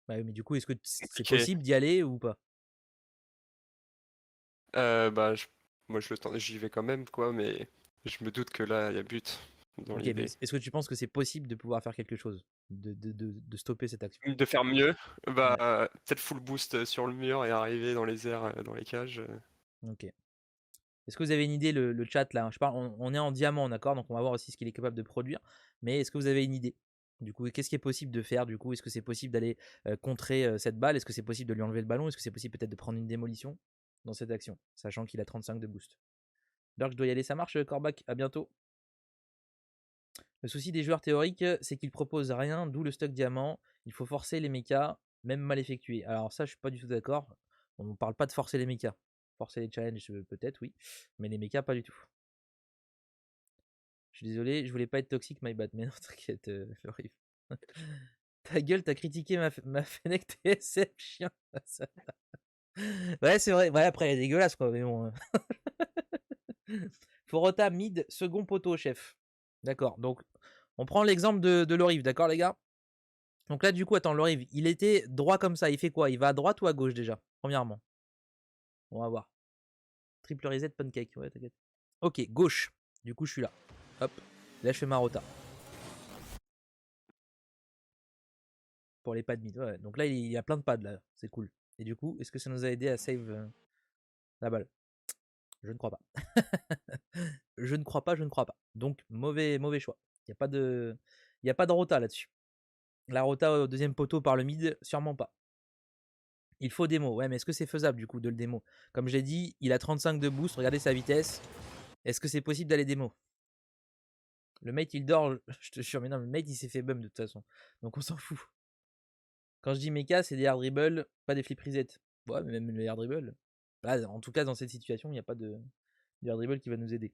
Bah oui, mais du coup, est-ce que c'est compliqué. possible d'y aller ou pas? Bah, moi, j'y vais quand même, quoi, mais je me doute que là, il y a but dans Ok, mais l'idée. est-ce que tu penses que c'est possible de pouvoir faire quelque chose? De stopper cette action? De faire mieux, bah, Ouais, peut-être full boost sur le mur et arriver dans les airs, dans les cages. ok. Est-ce que vous avez une idée, le chat là? Je parle, on est en diamant, d'accord? Donc on va voir aussi ce qu'il est capable de produire. Mais est-ce que vous avez une idée? Du coup, qu'est-ce qui est possible de faire? Du coup, est-ce que c'est possible d'aller contrer cette balle? Est-ce que c'est possible de lui enlever le ballon? Est-ce que c'est possible peut-être de prendre une démolition dans cette action? Sachant qu'il a 35 de boost. D'ailleurs, je dois y aller, ça marche, Corbac? À bientôt. Le souci des joueurs théoriques, c'est qu'ils proposent rien, d'où le stock diamant. Il faut forcer les mechas, même mal effectués. Alors ça, je suis pas du tout d'accord. On ne parle pas de forcer les mechas. Forcer les challenges, peut-être, oui. Mais les mechas, pas du tout. Je suis désolé, je voulais pas être toxique, my bad. Mais non, t'inquiète, Florif. Ta gueule, t'as critiqué ma Fennec TSF, chien. Ouais, c'est vrai. Ouais, après, elle est dégueulasse, quoi. Mais bon. Forota mid, second poteau, chef. D'accord. Donc, on prend l'exemple de Loriv, d'accord, les gars? Donc là, du coup, attends, Loriv, il était droit comme ça. Il fait quoi? Il va à droite ou à gauche déjà? Premièrement. On va voir. Triple reset, pancake. Ouais, t'inquiète. Ok, gauche. Du coup, je suis là. Hop. Là, je fais ma rota. Pour les pads mid. Ouais. Donc là, il y a plein de pads là. C'est cool. Et du coup, est-ce que ça nous a aidé à save la balle? Je ne crois pas. Je ne crois pas, je ne crois pas. Donc, mauvais choix. Il n'y a pas de. Il n'y a pas de rota là-dessus. La rota au deuxième poteau par le mid, sûrement pas. Il faut démo. Ouais, mais est-ce que c'est faisable du coup de le démo? Comme j'ai dit, il a 35 de boost, regardez sa vitesse. Est-ce que c'est possible d'aller démo? Le mate il dort, je te jure, mais non, le mate il s'est fait bum de toute façon. Donc on s'en fout. Quand je dis méca, c'est des air dribble, pas des flip reset. Ouais, mais même les air dribble. Là, en tout cas, dans cette situation, il n'y a pas de air dribble qui va nous aider.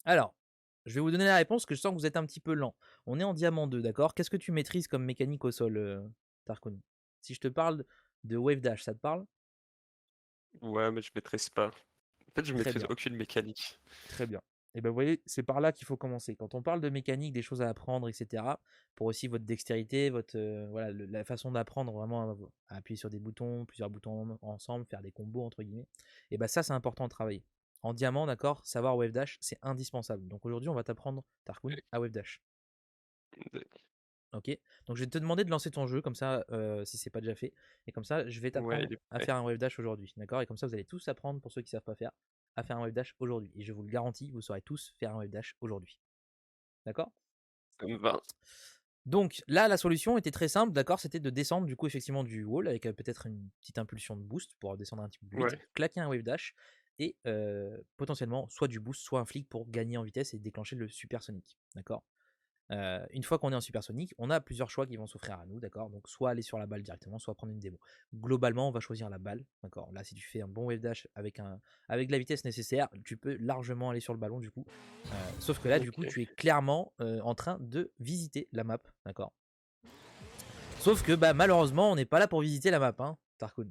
Alors, je vais vous donner la réponse, que je sens que vous êtes un petit peu lent. On est en diamant 2, d'accord? Qu'est-ce que tu maîtrises comme mécanique au sol, Tarkon? Si je te parle de wave dash, ça te parle? Ouais, mais je maîtrise pas. En fait, je Très maîtrise bien, aucune mécanique. très bien. Et ben vous voyez, c'est par là qu'il faut commencer. Quand on parle de mécanique, des choses à apprendre, etc., pour aussi votre dextérité, votre voilà, la façon d'apprendre vraiment à appuyer sur des boutons, plusieurs boutons ensemble, faire des combos entre guillemets, et ben ça c'est important de travailler. En diamant, d'accord, savoir wave dash, c'est indispensable. Donc aujourd'hui, on va t'apprendre, Tarkun, à wave dash. Ok, donc je vais te demander de lancer ton jeu comme ça, si c'est pas déjà fait, et comme ça je vais Ouais, t'apprendre il est à prêt. faire un wave dash aujourd'hui, d'accord? Et comme ça vous allez tous apprendre, pour ceux qui savent pas faire, à faire un wave dash aujourd'hui. Et je vous le garantis, vous saurez tous faire un wave dash aujourd'hui, d'accord? Ça me va. Donc là, la solution était très simple, d'accord? C'était de descendre du coup effectivement du wall avec peut-être une petite impulsion de boost pour descendre un petit peu plus vite, Ouais. claquer un wave dash et potentiellement soit du boost, soit un flick pour gagner en vitesse et déclencher le supersonique, d'accord? Une fois qu'on est en supersonique, on a plusieurs choix qui vont s'offrir à nous, d'accord? Donc soit aller sur la balle directement, soit prendre une démo. Globalement, on va choisir la balle, d'accord? Là, si tu fais un bon wave dash avec la vitesse nécessaire, tu peux largement aller sur le ballon du coup. Sauf que là, du coup, Ok. tu es clairement en train de visiter la map, d'accord? Sauf que bah malheureusement, on n'est pas là pour visiter la map, hein, Tarkun.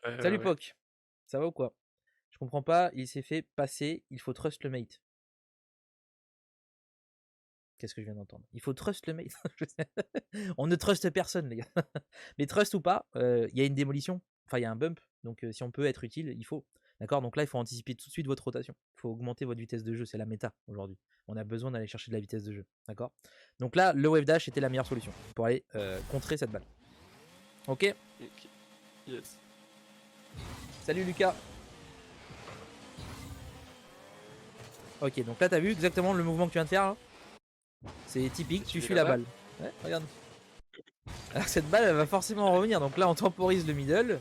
Ouais, ouais, Salut ouais. Poc, ça va ou quoi? Je comprends pas, il s'est fait passer, il faut trust le mate. Qu'est-ce que je viens d'entendre? Il faut trust le mate. On ne trust personne, les gars. Mais trust ou pas, il y a une démolition, enfin il y a un bump, donc si on peut être utile, il faut. D'accord? Donc là, il faut anticiper tout de suite votre rotation. Il faut augmenter votre vitesse de jeu, c'est la méta aujourd'hui. On a besoin d'aller chercher de la vitesse de jeu. D'accord? Donc là, le wave dash était la meilleure solution pour aller contrer cette balle. Ok? Ok. Yes. Salut Lucas. Ok, donc là, t'as vu exactement le mouvement que tu viens de faire là. C'est typique, tu Suis suis la la balle. balle. Ouais, regarde. Alors cette balle, elle va forcément revenir. Donc là, on temporise le middle.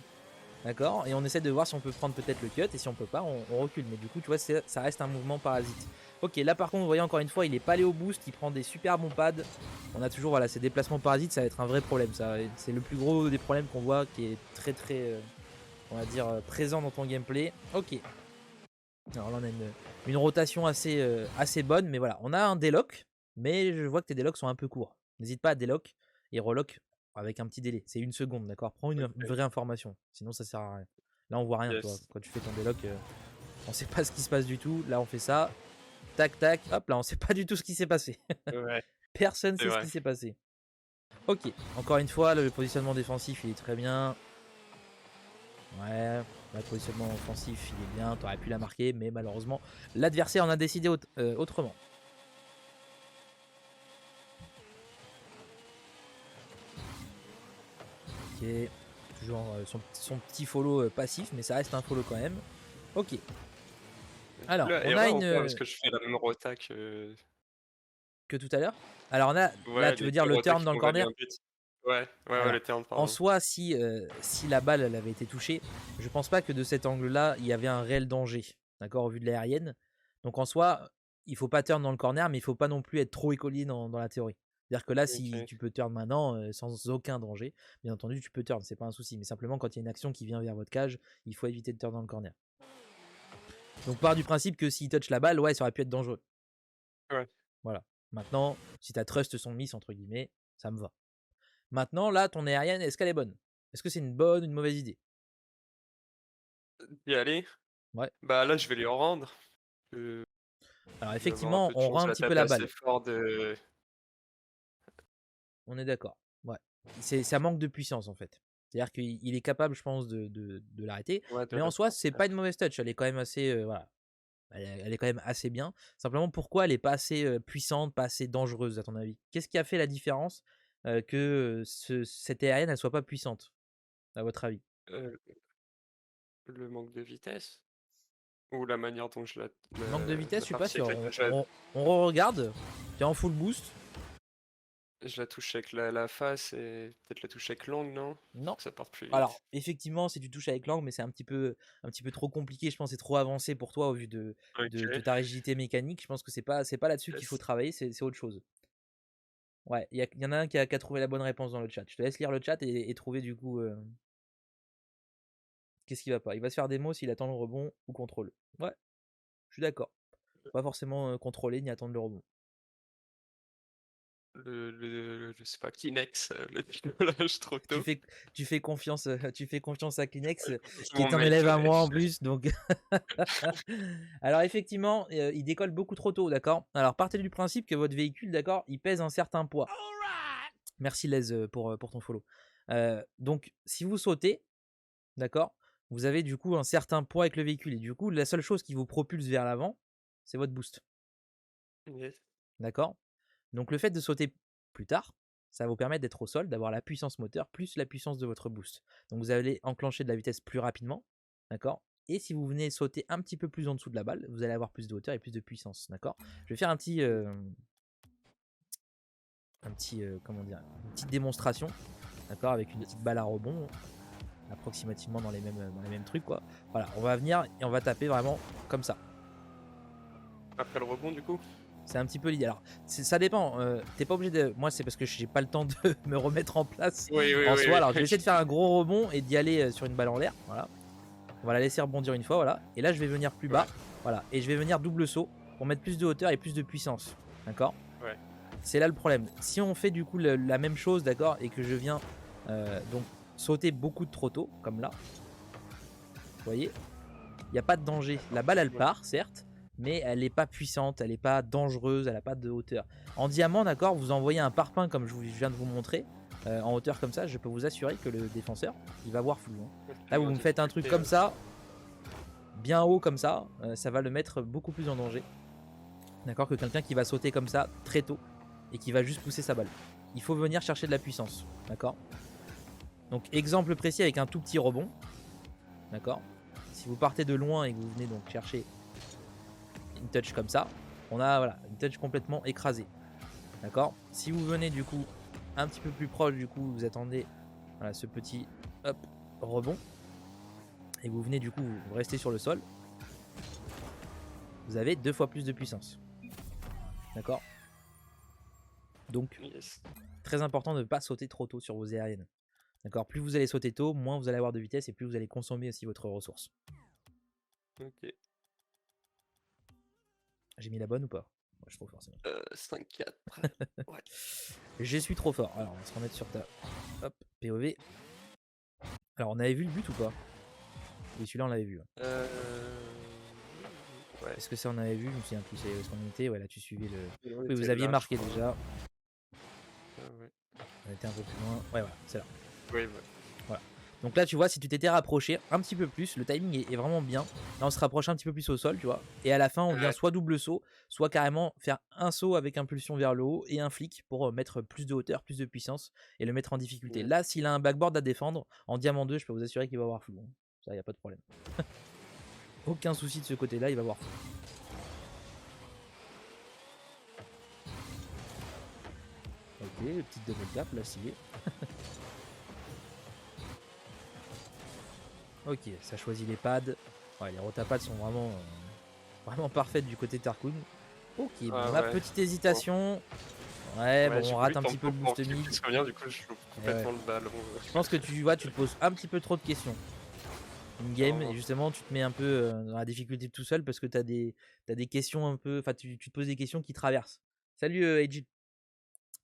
D'accord? Et on essaie de voir si on peut prendre peut-être le cut. Et si on peut pas, on recule. Mais du coup, tu vois, ça reste un mouvement parasite. Ok, là par contre, vous voyez encore une fois, il est pas allé au boost. Il prend des super bons pads. On a toujours, voilà, ces déplacements parasites, ça va être un vrai problème. C'est le plus gros des problèmes qu'on voit, qui est très très, on va dire, présent dans ton gameplay. Ok. Alors là, on a une rotation assez bonne. Mais voilà, on a un délock. Mais je vois que tes délocks sont un peu courts. N'hésite pas à délock et relock avec un petit délai. C'est une seconde, d'accord? Prends une Ok. vraie information. Sinon, ça sert à rien. Là, on voit rien, tu vois. Yes. Quand tu fais ton délock, on sait pas ce qui se passe du tout. Là, on fait ça. Tac, tac. Hop, là, on sait pas du tout ce qui s'est passé. Ouais, Personne c'est sait ce vrai. qui s'est passé. Ok. Encore une fois, le positionnement défensif, il est très bien. Ouais. Le positionnement offensif, il est bien. T'aurais pu la marquer, mais malheureusement, l'adversaire en a décidé autrement. Ok. Toujours son petit follow passif, mais ça reste un follow quand même. Ok. Alors, Là, on a erreur ou une. pas? Parce que je fais la même rota que. Que tout à l'heure. Alors là, Ouais, tu veux les dire deux le rotas turn qui dans le m'ont valu corner. un but. Ouais, ouais, ouais, Alors, les turns, en pardon. soi, si la balle elle avait été touchée, je pense pas que de cet angle-là, il y avait un réel danger, d'accord, au vu de l'aérienne. Donc en soi, il faut pas turn dans le corner, mais il faut pas non plus être trop écolier dans la théorie. C'est-à-dire que là, si Ok. tu peux turn maintenant sans aucun danger, bien entendu, tu peux turn, c'est pas un souci. Mais simplement, quand il y a une action qui vient vers votre cage, il faut éviter de turn dans le corner. Donc, part du principe que s'il touch la balle, ouais, ça aurait pu être dangereux. Ouais. Voilà. Maintenant, si ta trust son miss, entre guillemets, ça me va. Maintenant, là, ton aérienne, est-ce qu'elle est bonne? Est-ce que c'est une bonne ou une mauvaise idée? Y aller? Ouais. Bah là, je vais lui en rendre. Euh, Alors je vais avoir un effectivement, peu de on chance, rend je un vais la petit peu taper la assez balle. fort de. On est d'accord. Ouais. Ça manque de puissance en fait. C'est-à-dire qu'il est capable, je pense, de l'arrêter. Ouais, de Mais en la soi, c'est pas une transfert. mauvaise touch. Elle est quand même assez, voilà. Elle est quand même assez bien. Simplement, pourquoi elle est pas assez puissante, pas assez dangereuse à ton avis? Qu'est-ce qui a fait la différence que cette aérienne elle soit pas puissante, à votre avis? Euh, le manque de vitesse? Ou la manière dont je Manque de vitesse, la je suis pas partie sûr. avec laquelle je la. On re-regarde. T'es en full boost. Je la touche avec la face et peut-être la touche avec l'angle, non? Pour Non. que ça parte plus Alors, vite. effectivement, si tu touches avec l'angle, mais c'est un petit peu trop compliqué, je pense, c'est trop avancé pour toi au vu de Ok, ta rigidité mécanique. Je pense que c'est pas là-dessus qu'il faut yes. travailler, c'est autre chose. Ouais, il y en a un qui a trouvé la bonne réponse dans le chat. Je te laisse lire le chat et trouver du coup qu'est-ce qui va pas. Il va se faire des mots s'il attend le rebond ou contrôle. Ouais, je suis d'accord. Pas forcément contrôler ni attendre le rebond. Je sais pas, Kinex, le picolage trop Tu tôt. fais, tu fais confiance à Kleenex, C'est qui mon est un mate, élève à ouais. moi en plus, donc. Alors effectivement, il décolle beaucoup trop tôt, d'accord. Alors partez du principe que votre véhicule, d'accord, il pèse un certain poids. Merci Les pour ton follow. Donc si vous sautez, d'accord, vous avez du coup un certain poids avec le véhicule et du coup la seule chose qui vous propulse vers l'avant, c'est votre boost, Yes. d'accord. Donc le fait de sauter plus tard, ça va vous permettre d'être au sol, d'avoir la puissance moteur plus la puissance de votre boost. Donc vous allez enclencher de la vitesse plus rapidement, d'accord. Et si vous venez sauter un petit peu plus en dessous de la balle, vous allez avoir plus de hauteur et plus de puissance, d'accord. Je vais faire comment dire, une petite démonstration, d'accord, avec une petite balle à rebond, approximativement dans les mêmes trucs, quoi. Voilà, on va venir et on va taper vraiment comme ça. Après le rebond, du coup? C'est un petit peu l'idée. Alors, ça dépend. T'es pas obligé de. Moi, c'est parce que j'ai pas le temps de me remettre en place Oui, oui, en oui, soi. oui. Alors, je vais essayer de faire un gros rebond et d'y aller sur une balle en l'air. Voilà. On va la laisser rebondir une fois. Voilà. Et là, je vais venir plus bas. Ouais, Voilà. Et je vais venir double saut pour mettre plus de hauteur et plus de puissance. D'accord. ouais. C'est là le problème. Si on fait du coup la même chose, d'accord, et que je viens donc sauter beaucoup trop tôt, comme là, vous voyez, il n'y a pas de danger. La balle, elle Ouais. part, certes, mais elle n'est pas puissante, elle n'est pas dangereuse, elle n'a pas de hauteur. En diamant, d'accord, vous envoyez un parpaing comme je viens de vous montrer, en hauteur comme ça, je peux vous assurer que le défenseur, il va voir flou, hein. Ouais, Là, plus vous en me faites un truc difficulté, comme ouais. ça, bien haut comme ça, ça va le mettre beaucoup plus en danger. D'accord, que quelqu'un qui va sauter comme ça très tôt et qui va juste pousser sa balle. Il faut venir chercher de la puissance, d'accord. Donc exemple précis avec un tout petit rebond, d'accord. Si vous partez de loin et que vous venez donc chercher une touch comme ça, on a voilà, une touch complètement écrasée. D'accord. Si vous venez du coup un petit peu plus proche, du coup vous attendez voilà, ce petit hop, rebond et vous venez du coup vous restez sur le sol, vous avez 2 fois plus de puissance. D'accord. Donc Yes. très important de ne pas sauter trop tôt sur vos aériennes. D'accord. Plus vous allez sauter tôt, moins vous allez avoir de vitesse et plus vous allez consommer aussi votre ressource. Ok. J'ai mis la bonne ou pas? Moi, je suis trop fort, c'est bon. 5-4. Ouais. Je suis trop fort. Alors, on va se remettre sur ta. Hop, POV. Alors, on avait vu le but ou pas? Oui, celui-là, on l'avait vu. Euh... Ouais. Est-ce que ça, on avait vu? Je me souviens plus. C'est ce qu'on était. Ouais, là, tu suivais le. On Oui, vous était aviez là, je marqué crois. déjà. Ouais. On était un peu plus loin. Ouais, voilà, c'est là. Oui, ouais. Voilà. Donc là, tu vois, si tu t'étais rapproché un petit peu plus, le timing est vraiment bien. Là, on se rapproche un petit peu plus au sol, tu vois. Et à la fin, on vient Ouais. soit double saut, soit carrément faire un saut avec impulsion vers le haut et un flic pour mettre plus de hauteur, plus de puissance et le mettre en difficulté. Ouais. Là, s'il a un backboard à défendre, en diamant 2, je peux vous assurer qu'il va avoir flou, hein. Ça, il n'y a pas de problème. Aucun souci de ce côté-là, il va avoir flou. Ok, petite double tap, là, stylé. Ok, ça choisit les pads. Ouais, les rotapads sont vraiment parfaites du côté Tarkun. Ok, bon, Ah la ouais. petite Bon. hésitation. Ouais, bon, Ouais, on j'ai rate voulu un petit peu le tempo pour boost qu'il mid. puisse revenir, du coup, je loupe Et ouais. complètement le ballon. Je pense que tu vois, tu te poses un petit peu trop de questions in-game et Non. justement tu te mets un peu dans la difficulté tout seul parce que t'as des questions un peu. Enfin, tu te poses des questions qui traversent. Salut AJ.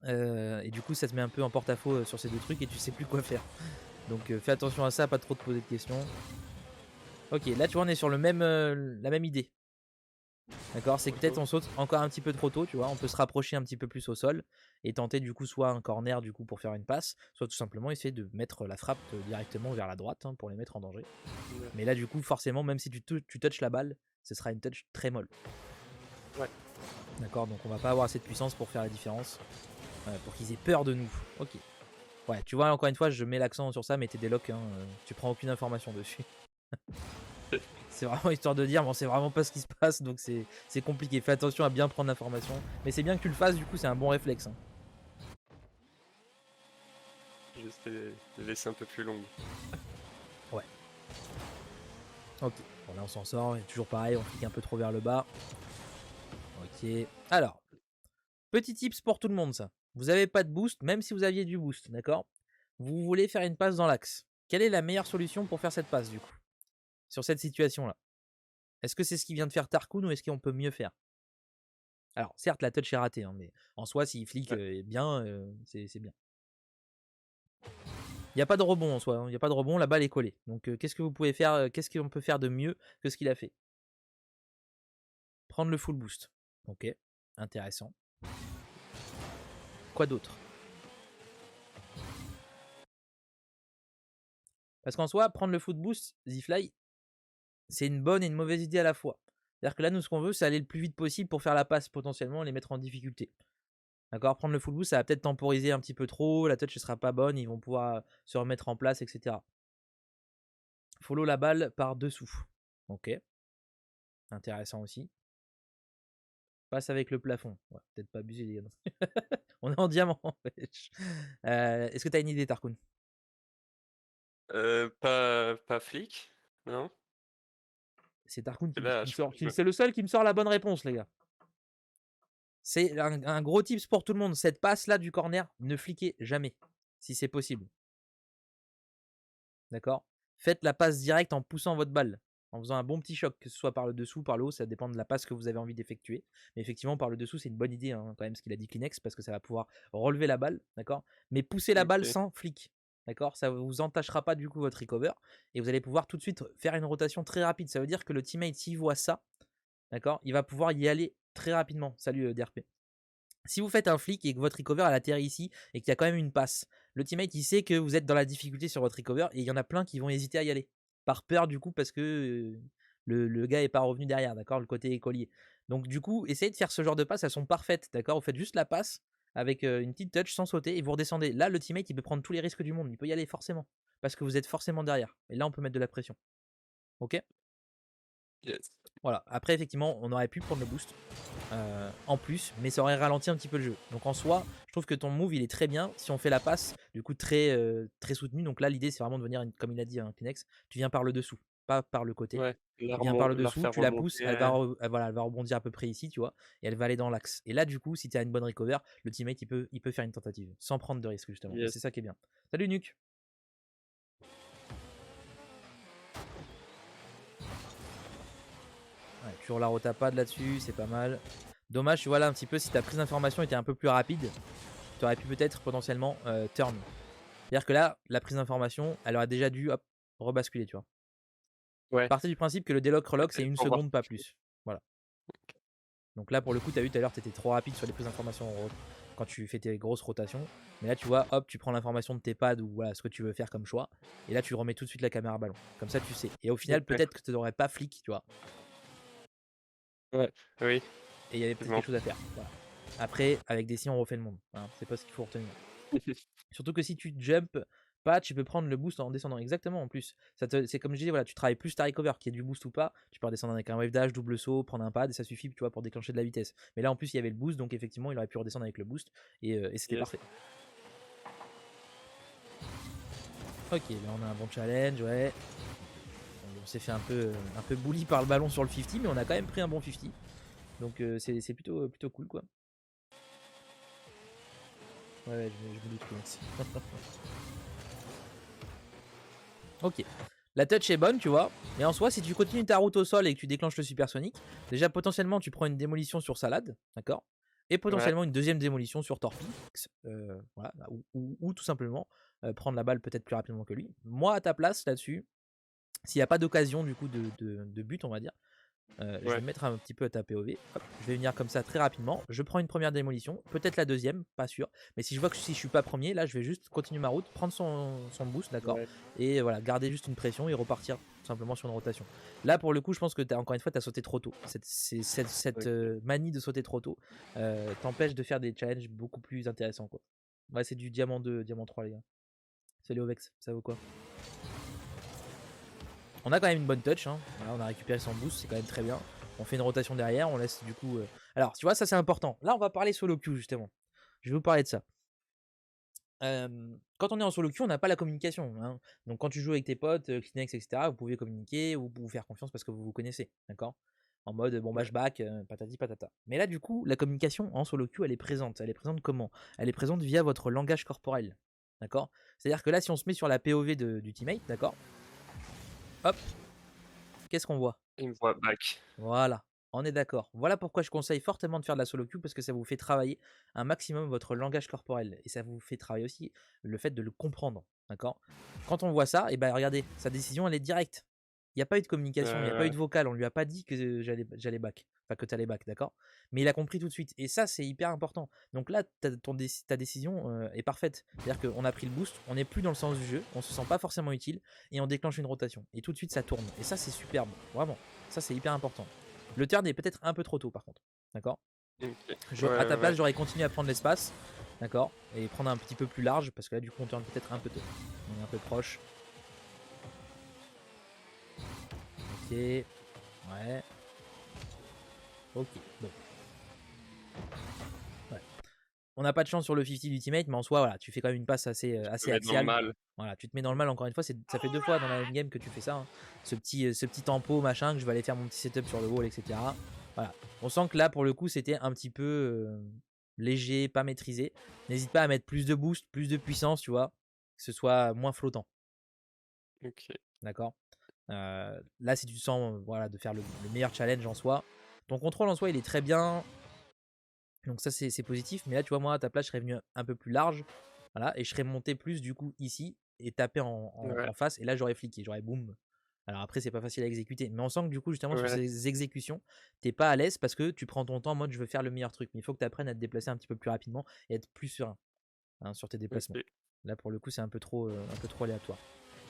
Et du coup, ça te met un peu en porte-à-faux sur ces deux trucs et tu sais plus quoi faire. Donc fais attention à ça, pas trop te poser de questions. Ok, là tu vois, on est sur la même idée. D'accord, c'est que peut-être on saute encore un petit peu trop tôt, tu vois, on peut se rapprocher un petit peu plus au sol et tenter du coup soit un corner du coup pour faire une passe, soit tout simplement essayer de mettre la frappe directement vers la droite, hein, pour les mettre en danger. Ouais. Mais là du coup forcément même si tu touches la balle, ce sera une touch très molle. Ouais. D'accord, donc on va pas avoir assez de puissance pour faire la différence, pour qu'ils aient peur de nous. Ok. Ouais, tu vois, encore une fois je mets l'accent sur ça, mais t'es des locks, hein, tu prends aucune information dessus. C'est vraiment histoire de dire, bon, c'est vraiment pas ce qui se passe, donc c'est compliqué. Fais attention à bien prendre l'information. Mais c'est bien que tu le fasses, du coup, c'est un bon réflexe, hein. Juste les laisser un peu plus longues. Ouais. Ok. Bon, là, on s'en sort. Et toujours pareil, on clique un peu trop vers le bas. Ok. Alors, petit tips pour tout le monde, ça. Vous n'avez pas de boost, même si vous aviez du boost, d'accord? Vous voulez faire une passe dans l'axe. Quelle est la meilleure solution pour faire cette passe, du coup? Sur cette situation-là. Est-ce que c'est ce qui vient de faire Tarkoun ou est-ce qu'on peut mieux faire? Alors, certes, la touch est ratée, hein, mais en soi, s'il flic Ouais. bien, c'est bien. Il n'y a pas de rebond en soi, hein. Il n'y a pas de rebond, la balle est collée. Donc, qu'est-ce que vous pouvez faire? Qu'est-ce qu'on peut faire de mieux que ce qu'il a fait? Prendre le full boost. Ok, intéressant. Quoi d'autre? Parce qu'en soi, prendre le full boost, Zfly, c'est une bonne et une mauvaise idée à la fois. C'est-à-dire que là, nous, ce qu'on veut, c'est aller le plus vite possible pour faire la passe potentiellement et les mettre en difficulté. D'accord? Prendre le full boost, ça va peut-être temporiser un petit peu trop, la touch ne sera pas bonne, ils vont pouvoir se remettre en place, etc. Follow la balle par dessous. Ok, intéressant aussi. Passe avec le plafond. Ouais, peut-être pas abuser les gars. On est en diamant. Est-ce que tu as une idée, Tarkoun? Pas flic, non? C'est Tarkoun qui, Là, me sort. je me- C'est le seul qui me sort la bonne réponse, les gars. C'est un gros tips pour tout le monde. Cette passe-là du corner, ne fliquez jamais, si c'est possible. D'accord? Faites la passe directe en poussant votre balle, en faisant un bon petit choc, que ce soit par le dessous, par le haut, ça dépend de la passe que vous avez envie d'effectuer. Mais effectivement, par le dessous, c'est une bonne idée, hein, quand même, ce qu'il a dit Kleenex, parce que ça va pouvoir relever la balle, d'accord? Mais poussez la balle Ok. sans flic, d'accord? Ça ne vous entachera pas du coup votre recover, et vous allez pouvoir tout de suite faire une rotation très rapide. Ça veut dire que le teammate, s'il voit ça, d'accord, il va pouvoir y aller très rapidement. Salut DRP. Si vous faites un flic et que votre recover elle atterrit ici et qu'il y a quand même une passe, le teammate il sait que vous êtes dans la difficulté sur votre recover et il y en a plein qui vont hésiter à y aller. Par peur du coup parce que le gars est pas revenu derrière, d'accord, le côté écolier. Donc du coup, essayez de faire ce genre de passe, elles sont parfaites, d'accord. Vous faites juste la passe avec une petite touch sans sauter et vous redescendez. Là, le teammate il peut prendre tous les risques du monde, il peut y aller forcément parce que vous êtes forcément derrière. Et là, on peut mettre de la pression. Ok. Yes. Voilà. Après, effectivement, on aurait pu prendre le boost. En plus, mais ça aurait ralenti un petit peu le jeu. Donc en soi, je trouve que ton move il est très bien si on fait la passe, du coup très soutenu. Donc là, l'idée c'est vraiment de venir, comme il a dit, un Kleenex, tu viens par le dessous, pas par le côté. Ouais, Tu viens par le la dessous, refaire tu la pousses, remonter. voilà, elle va rebondir à peu près ici, tu vois, et elle va aller dans l'axe. Et là, du coup, si tu as une bonne recover, le teammate il peut faire une tentative sans prendre de risque, justement. Et Yes. c'est ça qui est bien. Salut Nuke. Ouais, toujours la rotapade là-dessus, c'est pas mal. Dommage, tu vois là un petit peu, si ta prise d'information était un peu plus rapide, tu aurais pu peut-être potentiellement turn. C'est-à-dire que là, la prise d'information, elle aurait déjà dû rebasculer, tu vois. Ouais. Partez du principe que le délock relock, c'est Et une pour voir. seconde, pas plus. Voilà. Donc là, pour le coup, tu as vu tout à l'heure, tu étais trop rapide sur les prises d'information quand tu fais tes grosses rotations. Mais là, tu vois, hop, tu prends l'information de tes pads ou voilà ce que tu veux faire comme choix. Et là, tu remets tout de suite la caméra ballon. Comme ça, tu sais. Et au final, Ok. peut-être que tu n'aurais pas flic, tu vois. Ouais. Oui. Et il y avait peut-être Bon. quelque chose à faire. Voilà. Après, avec des si, on refait le monde. Voilà. C'est pas ce qu'il faut retenir. Surtout que si tu jump pas, tu peux prendre le boost en descendant. Exactement en plus. C'est comme je disais, voilà, tu travailles plus ta recover, qu'il y ait du boost ou pas. Tu peux redescendre avec un wave dash, double saut, prendre un pad et ça suffit, tu vois, pour déclencher de la vitesse. Mais là en plus il y avait le boost, donc effectivement il aurait pu redescendre avec le boost et c'était Yes. parfait. Ok, là on a un bon challenge, ouais. On s'est fait un peu bully par le ballon sur le 50, mais on a quand même pris un bon 50. Donc c'est plutôt cool quoi. Ouais, je me doute que merci. Ok. La touch est bonne, tu vois. Mais en soi, si tu continues ta route au sol et que tu déclenches le supersonique, déjà potentiellement tu prends une démolition sur Salade, d'accord. Et Ouais. potentiellement une deuxième démolition sur Torpix. Voilà, ou tout simplement prendre la balle peut-être plus rapidement que lui. Moi, à ta place là-dessus, s'il n'y a pas d'occasion du coup de but, on va dire, je vais Ouais. me mettre un petit peu à ta POV. Hop, je vais venir comme ça très rapidement. Je prends une première démolition, peut-être la deuxième, pas sûr. Mais si je vois que si je suis pas premier, là je vais juste continuer ma route, prendre son boost, d'accord. Ouais. Et voilà, garder juste une pression et repartir tout simplement sur une rotation. Là pour le coup, je pense que encore une fois, tu as sauté trop tôt. Cette Ok. manie de sauter trop tôt t'empêche de faire des challenges beaucoup plus intéressants, quoi. Ouais, c'est du diamant 2, diamant 3, les gars. Salut Ovex, ça vaut quoi? On a quand même une bonne touch, hein. Voilà, on a récupéré son boost, c'est quand même très bien. On fait une rotation derrière, on laisse du coup. Alors, tu vois, ça c'est important. Là, on va parler solo queue justement. Je vais vous parler de ça. Quand on est en solo queue, on n'a pas la communication, hein. Donc quand tu joues avec tes potes, Kleenex, etc., vous pouvez communiquer ou vous faire confiance parce que vous vous connaissez, d'accord? En mode bon bah Ouais. je back, patati patata. Mais là du coup, la communication en solo queue, elle est présente. Elle est présente comment? Elle est présente via votre langage corporel, d'accord? C'est-à-dire que là, si on se met sur la POV du teammate, d'accord? Hop, qu'est-ce qu'on voit? Il me voit back. Voilà, on est d'accord. Voilà pourquoi je conseille fortement de faire de la solo queue parce que ça vous fait travailler un maximum votre langage corporel et ça vous fait travailler aussi le fait de le comprendre, d'accord? Quand on voit ça, et ben regardez, sa décision elle est directe. Il n'y a pas eu de communication, il n'y a pas eu Ouais. de vocal, on lui a pas dit que j'allais back, enfin que tu allais back, d'accord? Mais il a compris tout de suite et ça c'est hyper important. Donc là ta décision est parfaite. C'est-à-dire qu'on a pris le boost, on n'est plus dans le sens du jeu, on se sent pas forcément utile et on déclenche une rotation et tout de suite ça tourne et ça c'est superbe, vraiment. Ça, c'est hyper important. Le turn est peut-être un peu trop tôt, par contre. D'accord? Ok. À Ouais, ta ouais. place, j'aurais continué à prendre l'espace. D'accord? Et prendre un petit peu plus large, parce que là, du coup, on turn peut-être un peu tôt. On est un peu proche. Ok. Ouais. Ok. Bon. Ouais. On n'a pas de chance sur le 50 d'ultimate, mais en soi, voilà, tu fais quand même une passe assez, Je peux assez mettre dans le axiale. mal. Voilà, tu te mets dans le mal encore une fois, ça fait 2 fois dans la game que tu fais ça, hein. Ce petit tempo, machin, que je vais aller faire mon petit setup sur le wall, etc. Voilà. On sent que là, pour le coup, c'était un petit peu léger, pas maîtrisé. N'hésite pas à mettre plus de boost, plus de puissance, tu vois, que ce soit moins flottant. Ok. D'accord? Là, si tu sens voilà, de faire le meilleur challenge en soi, ton contrôle en soi, il est très bien. Donc ça, c'est positif. Mais là, tu vois, moi, à ta place, je serais venu un peu plus large. Voilà, et je serais monté plus du coup ici et tapé Ouais. en face. Et là, j'aurais fliqué, j'aurais boum. Alors après, c'est pas facile à exécuter. Mais on sent que du coup, justement, sur Ouais. ces exécutions, t'es pas à l'aise parce que tu prends ton temps en mode je veux faire le meilleur truc. Mais il faut que tu apprennes à te déplacer un petit peu plus rapidement et être plus serein, hein, sur tes déplacements. Ok. Là, pour le coup, c'est un peu trop aléatoire.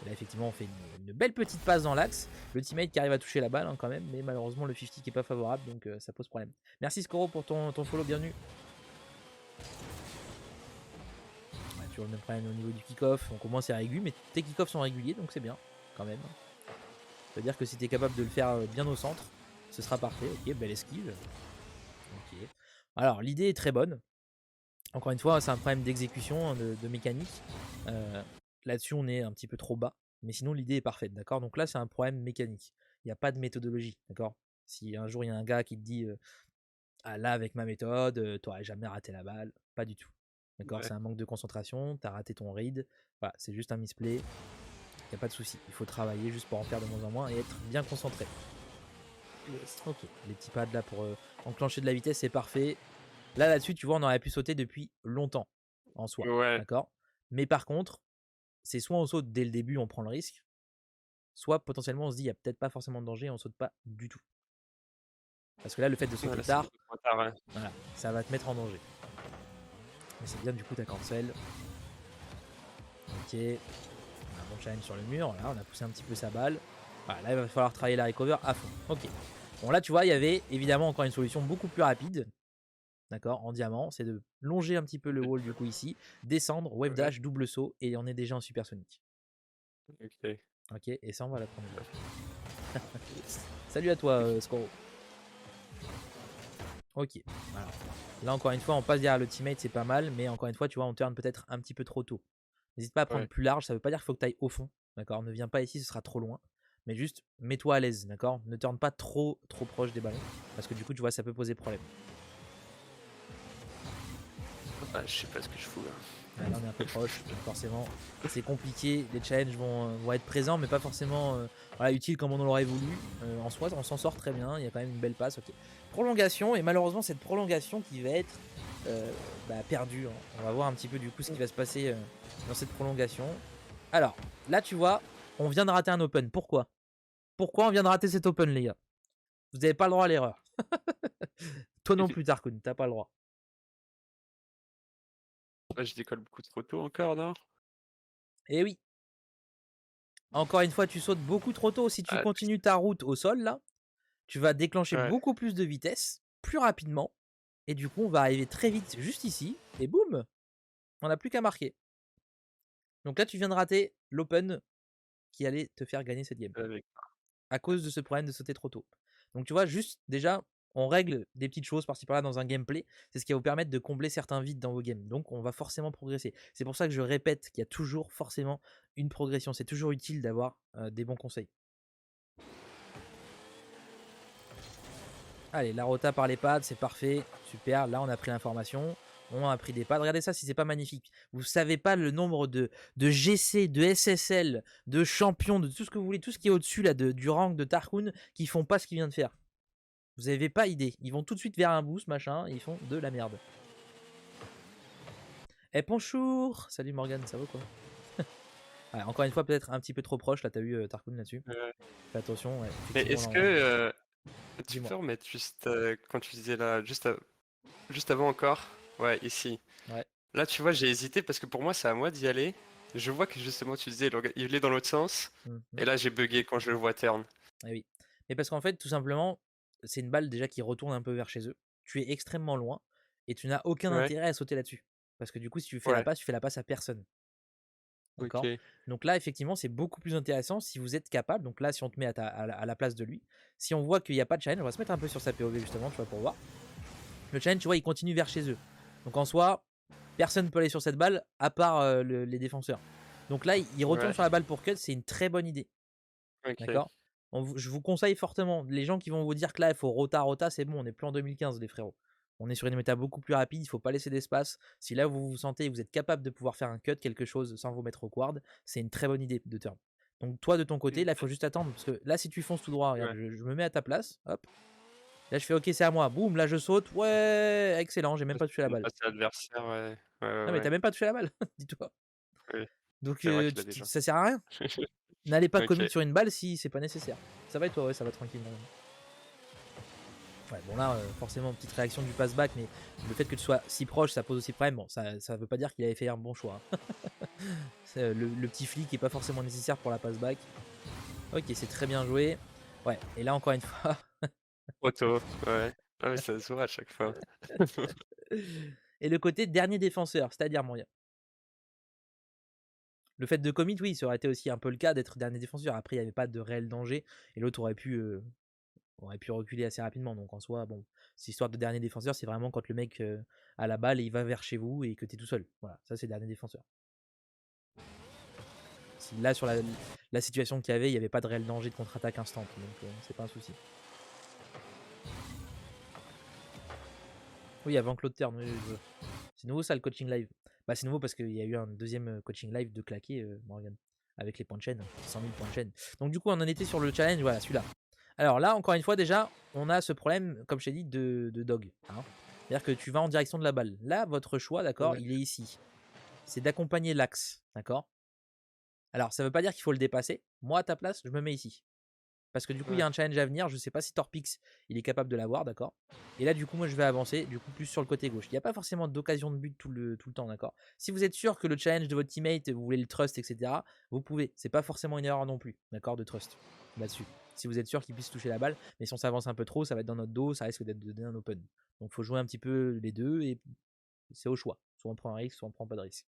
Et là, effectivement, on fait une belle petite passe dans l'axe. Le teammate qui arrive à toucher la balle, hein, quand même. Mais malheureusement, le 50 qui est pas favorable. Donc ça pose problème. Merci Scoro pour ton follow. Bienvenue. Ouais, toujours le même problème au niveau du kick-off. Donc au moins c'est régulier, mais tes kick-offs sont réguliers, donc c'est bien quand même. C'est-à-dire que si tu es capable de le faire bien au centre, ce sera parfait. Ok, belle esquive. Ok. Alors l'idée est très bonne. Encore une fois, c'est un problème d'exécution, hein, de mécanique. Là-dessus, on est un petit peu trop bas. Mais sinon, l'idée est parfaite, d'accord? Donc là, c'est un problème mécanique. Il n'y a pas de méthodologie, d'accord? Si un jour, il y a un gars qui te dit ah, là, avec ma méthode, t'aurais jamais raté la balle. Pas du tout. D'accord? Ouais. C'est un manque de concentration. T'as raté ton read. Voilà, c'est juste un misplay. Il n'y a pas de souci. Il faut travailler juste pour en faire de moins en moins et être bien concentré. Yes. Ok, les petits pads là pour enclencher de la vitesse, c'est parfait. Là-dessus, tu vois, on aurait pu sauter depuis longtemps en soi. Ouais. D'accord? Mais par contre, c'est soit on saute dès le début, on prend le risque, soit potentiellement on se dit, il n'y a peut-être pas forcément de danger et on saute pas du tout. Parce que là, le fait de Ouais, sauter là, c'est tard, beaucoup trop tard. Ouais. voilà, ça va te mettre en danger. Mais c'est bien, du coup, t'as cancel. Ok. On a un bon challenge sur le mur. Là, on a poussé un petit peu sa balle. Voilà, là, il va falloir travailler la recover à fond. Ok. Bon, là, tu vois, il y avait évidemment encore une solution beaucoup plus rapide. D'accord, en diamant, c'est de longer un petit peu le wall du coup ici, descendre, wave Ouais. dash, double saut, et on est déjà en supersonique. Ok. Ok, et ça on va l'apprendre vite. Yes. Salut à toi, Scoro. Ok, alors là encore une fois, on passe derrière le teammate, c'est pas mal, mais encore une fois, tu vois, on turn peut-être un petit peu trop tôt. N'hésite pas à prendre Ouais. plus large, ça veut pas dire qu'il faut que tu ailles au fond, d'accord? Ne viens pas ici, ce sera trop loin, mais juste mets-toi à l'aise, d'accord? Ne turn pas trop proche des ballons, parce que du coup, tu vois, ça peut poser problème. Ah, je sais pas ce que je fous là. Ouais, là on est un peu proche, donc forcément c'est compliqué, les challenges vont être présents mais pas forcément voilà, utiles comme on l'aurait voulu. En soi on s'en sort très bien, il y a quand même une belle passe, ok. Prolongation, et malheureusement cette prolongation qui va être perdue, hein. On va voir un petit peu du coup ce qui va se passer dans cette prolongation. Alors là tu vois, on vient de rater un open, pourquoi? Pourquoi on vient de rater cet open les gars? Vous n'avez pas le droit à l'erreur. Toi non plus Tarkun, t'as pas le droit. Là, je décolle beaucoup trop tôt encore, non? Et oui, encore une fois tu sautes beaucoup trop tôt, si tu Ah, continues ta route au sol là, tu vas déclencher ouais. beaucoup plus de vitesse, plus rapidement, et du coup on va arriver très vite juste ici, et boum, on n'a plus qu'à marquer. Donc là tu viens de rater l'open qui allait te faire gagner cette game, Avec. à cause de ce problème de sauter trop tôt. Donc tu vois, juste déjà, on règle des petites choses par-ci par-là dans un gameplay. C'est ce qui va vous permettre de combler certains vides dans vos games. Donc on va forcément progresser. C'est pour ça que je répète qu'il y a toujours forcément une progression. C'est toujours utile d'avoir des bons conseils. Allez, la rota par les pads, c'est parfait. Super, là on a pris l'information. On a pris des pads. Regardez ça si c'est pas magnifique. Vous savez pas le nombre de GC, de SSL, de champions, de tout ce que vous voulez, tout ce qui est au-dessus là du rank de Tarkoon qui font pas ce qu'il vient de faire. Vous avez pas idée. Ils vont tout de suite vers un boost, machin, et ils font de la merde. Eh bonjour. Salut Morgan, ça va quoi? Ouais, encore une fois, peut-être un petit peu trop proche, là t'as vu Tarkoon là-dessus. Fais attention, ouais, Mais est-ce que tu Dis-moi. peux remettre juste quand tu disais là, juste avant encore? Ouais, ici. Ouais. Là, tu vois, j'ai hésité parce que pour moi, c'est à moi d'y aller. Je vois que justement, tu disais, il est dans l'autre sens. Mhm. Et là, j'ai bugué quand je le vois turn. Eh oui. Mais parce qu'en fait, tout simplement, c'est une balle déjà qui retourne un peu vers chez eux. Tu es extrêmement loin et tu n'as aucun Ouais, intérêt à sauter là-dessus. Parce que du coup, si tu fais la ouais, passe, tu fais la passe à personne. D'accord? ok. Donc là, effectivement, c'est beaucoup plus intéressant si vous êtes capable. Donc là, si on te met à la place de lui, si on voit qu'il n'y a pas de challenge, on va se mettre un peu sur sa POV justement, tu vois, pour voir. Le challenge, tu vois, il continue vers chez eux. Donc en soi, personne ne peut aller sur cette balle à part les défenseurs. Donc là, il retourne Ouais, sur la balle pour cut, c'est une très bonne idée. ok. D'accord? Je vous conseille fortement, les gens qui vont vous dire que là, il faut rota, c'est bon, on n'est plus en 2015, les frérots. On est sur une méta beaucoup plus rapide, il ne faut pas laisser d'espace. Si là, vous vous sentez, vous êtes capable de pouvoir faire un cut, quelque chose, sans vous mettre au quad, c'est une très bonne idée de turn. Donc toi, de ton côté, là, il faut juste attendre, parce que là, si tu fonces tout droit, regarde, Ouais. je me mets à ta place, hop. Là, je fais OK, c'est à moi. Boum, là, je saute. Ouais, excellent, j'ai même pas touché la Une balle. passe à l'adversaire, ouais. Ouais, Non, ouais, mais t'as ouais. même pas touché la balle, dis-toi. Oui, Donc, c'est vrai qu'il a déjà. ça sert à rien. N'allez pas Ok. commit sur une balle si c'est pas nécessaire. Ça va et toi? Ouais, ça va tranquille. Ouais, bon là, forcément, petite réaction du pass-back, mais le fait que tu sois si proche, ça pose aussi problème. Bon, ça veut pas dire qu'il avait fait un bon choix. Le petit flic est pas forcément nécessaire pour la pass-back. Ok, c'est très bien joué. Ouais, et là, encore une fois. Auto, ouais. Ah, mais ça se voit à chaque fois. Et le côté dernier défenseur, c'est-à-dire, mon gars. Le fait de commit, oui, ça aurait été aussi un peu le cas d'être dernier défenseur. Après, il n'y avait pas de réel danger et l'autre aurait pu reculer assez rapidement. Donc en soi, bon, cette histoire de dernier défenseur, c'est vraiment quand le mec a la balle et il va vers chez vous et que tu es tout seul. Voilà, ça c'est dernier défenseur. Là, sur la situation qu'il y avait, il n'y avait pas de réel danger de contre-attaque instant. Donc c'est pas un souci. Oui, avant Claude Terne, oui, c'est nouveau ça le coaching live. Bah, c'est nouveau parce qu'il y a eu un deuxième coaching live de claquer, Morgan, avec les points de chaîne, 100 000 points de chaîne. Donc du coup, on en était sur le challenge, voilà, celui-là. Alors là, encore une fois, déjà, on a ce problème, comme je t'ai dit, de dog. Hein. C'est-à-dire que tu vas en direction de la balle. Là, votre choix, d'accord, Ouais. il est ici. C'est d'accompagner l'axe, d'accord. Alors, ça veut pas dire qu'il faut le dépasser. Moi, à ta place, je me mets ici. Parce que du coup, il y a Ouais. un challenge à venir. Je sais pas si Torpix, il est capable de l'avoir, d'accord. Et là, du coup, moi, je vais avancer, du coup, plus sur le côté gauche. Il n'y a pas forcément d'occasion de but tout le temps, d'accord. Si vous êtes sûr que le challenge de votre teammate, vous voulez le trust, etc., vous pouvez. C'est pas forcément une erreur non plus, d'accord, de trust là-dessus. Si vous êtes sûr qu'il puisse toucher la balle, mais si on s'avance un peu trop, ça va être dans notre dos, ça risque d'être de donner un open. Donc, faut jouer un petit peu les deux et c'est au choix. Soit on prend un risque, soit on prend pas de risque.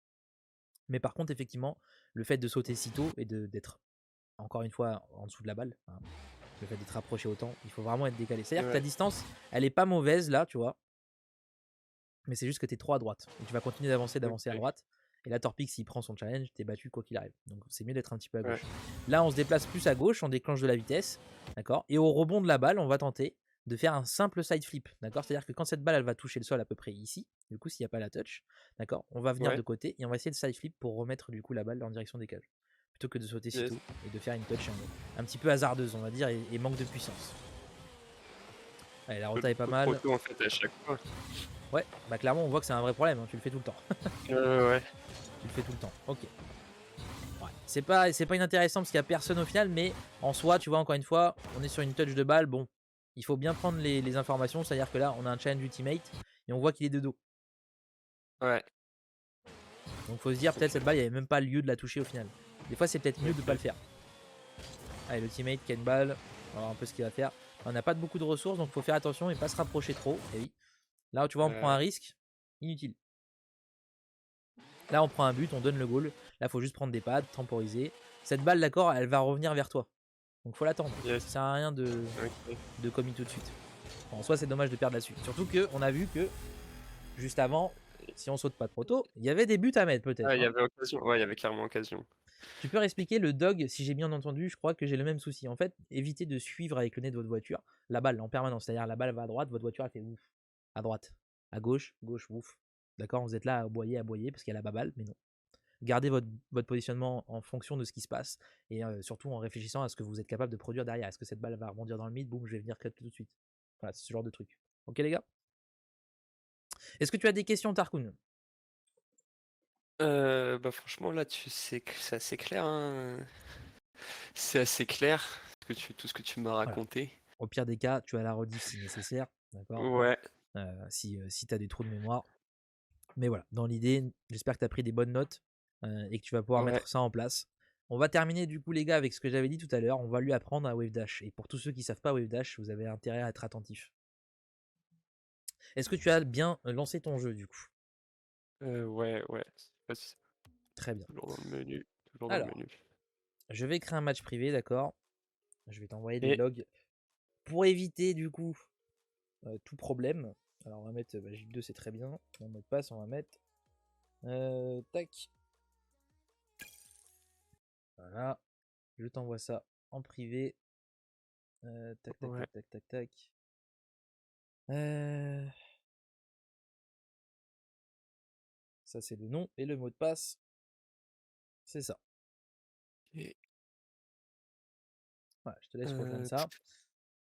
Mais par contre, effectivement, le fait de sauter si tôt et d'être encore une fois en dessous de la balle, hein, le fait d'être rapproché autant, il faut vraiment être décalé. C'est-à-dire que ta Ouais. distance, elle est pas mauvaise là, tu vois, mais c'est juste que tu es trop à droite. Et tu vas continuer d'avancer à Ok. droite. Et là, Torpix, s'il prend son challenge, t'es battu quoi qu'il arrive. Donc c'est mieux d'être un petit peu à Ouais. gauche. Là, on se déplace plus à gauche, on déclenche de la vitesse, d'accord. Et au rebond de la balle, on va tenter de faire un simple side flip, d'accord. C'est-à-dire que quand cette balle, elle va toucher le sol à peu près ici, du coup, s'il n'y a pas la touch, d'accord, on va venir de Ouais. côté et on va essayer de side flip pour remettre du coup la balle en direction des cages. Plutôt que de sauter si Yes. tôt et de faire une touch un petit peu hasardeuse, on va dire, et manque de puissance. Allez, la rota est pas mal. Auto en fait à chaque fois. Ouais, bah clairement, on voit que c'est un vrai problème, hein, tu le fais tout le temps. Ouais. Tu le fais tout le temps, ok. Ouais. C'est pas inintéressant parce qu'il n'y a personne au final, mais en soi, tu vois, encore une fois, on est sur une touch de balle. Bon, il faut bien prendre les informations, c'est-à-dire que là, on a un challenge ultimate et on voit qu'il est de dos. Ouais. Donc faut se dire, peut-être Ok. cette balle, il n'y avait même pas lieu de la toucher au final. Des fois, c'est peut-être mieux de Ok. pas le faire. Allez, le teammate qui a une balle, on va voir un peu ce qu'il va faire. On n'a pas beaucoup de ressources, donc faut faire attention et pas se rapprocher trop. Et oui. Là, tu vois, on prend un risque inutile. Là, on prend un but, on donne le goal. Là, il faut juste prendre des pads, temporiser. Cette balle, d'accord, elle va revenir vers toi. Donc, faut l'attendre. Ça Yes. sert à rien Ok. de commit tout de suite. En soi, c'est dommage de perdre là-dessus. Surtout qu'on a vu que, juste avant, si on saute pas trop tôt, il y avait des buts à mettre peut-être. Ah, il y Hein. avait occasion. Ouais, il y avait clairement occasion. Tu peux réexpliquer le dog, si j'ai bien entendu, je crois que j'ai le même souci. En fait, évitez de suivre avec le nez de votre voiture la balle en permanence. C'est-à-dire la balle va à droite, votre voiture elle fait ouf. À droite. À gauche, gauche, ouf. D'accord, vous êtes là à aboyer parce qu'il y a la baballe, mais non. Gardez votre positionnement en fonction de ce qui se passe et surtout en réfléchissant à ce que vous êtes capable de produire derrière. Est-ce que cette balle va rebondir dans le mid? Boum, je vais venir cut tout de suite. Voilà, c'est ce genre de truc. Ok les gars? Est-ce que tu as des questions, Tarkoun? Bah franchement là c'est assez clair hein. C'est assez clair tout ce que tu m'as Voilà. raconté. Au pire des cas, tu as la rediff si nécessaire. D'accord? Ouais. Si tu as des trous de mémoire. Mais voilà, dans l'idée, j'espère que tu as pris des bonnes notes et que tu vas pouvoir Ouais. mettre ça en place. On va terminer du coup les gars avec ce que j'avais dit tout à l'heure. On va lui apprendre à Wave Dash. Et pour tous ceux qui ne savent pas Wave Dash, vous avez intérêt à être attentif. Est-ce que tu as bien lancé ton jeu du coup? Ouais. C'est Très bien. toujours dans le menu. Toujours dans le Alors, menu. je vais créer un match privé, d'accord? Je vais t'envoyer des Et logs pour éviter du coup tout problème. Alors on va mettre J2, c'est très bien. Mon mot de passe, on va mettre tac. Voilà. Je t'envoie ça en privé. Tac. ouais. Ça c'est le nom et le mot de passe. C'est ça. Et, Voilà, je te laisse rejoindre ça.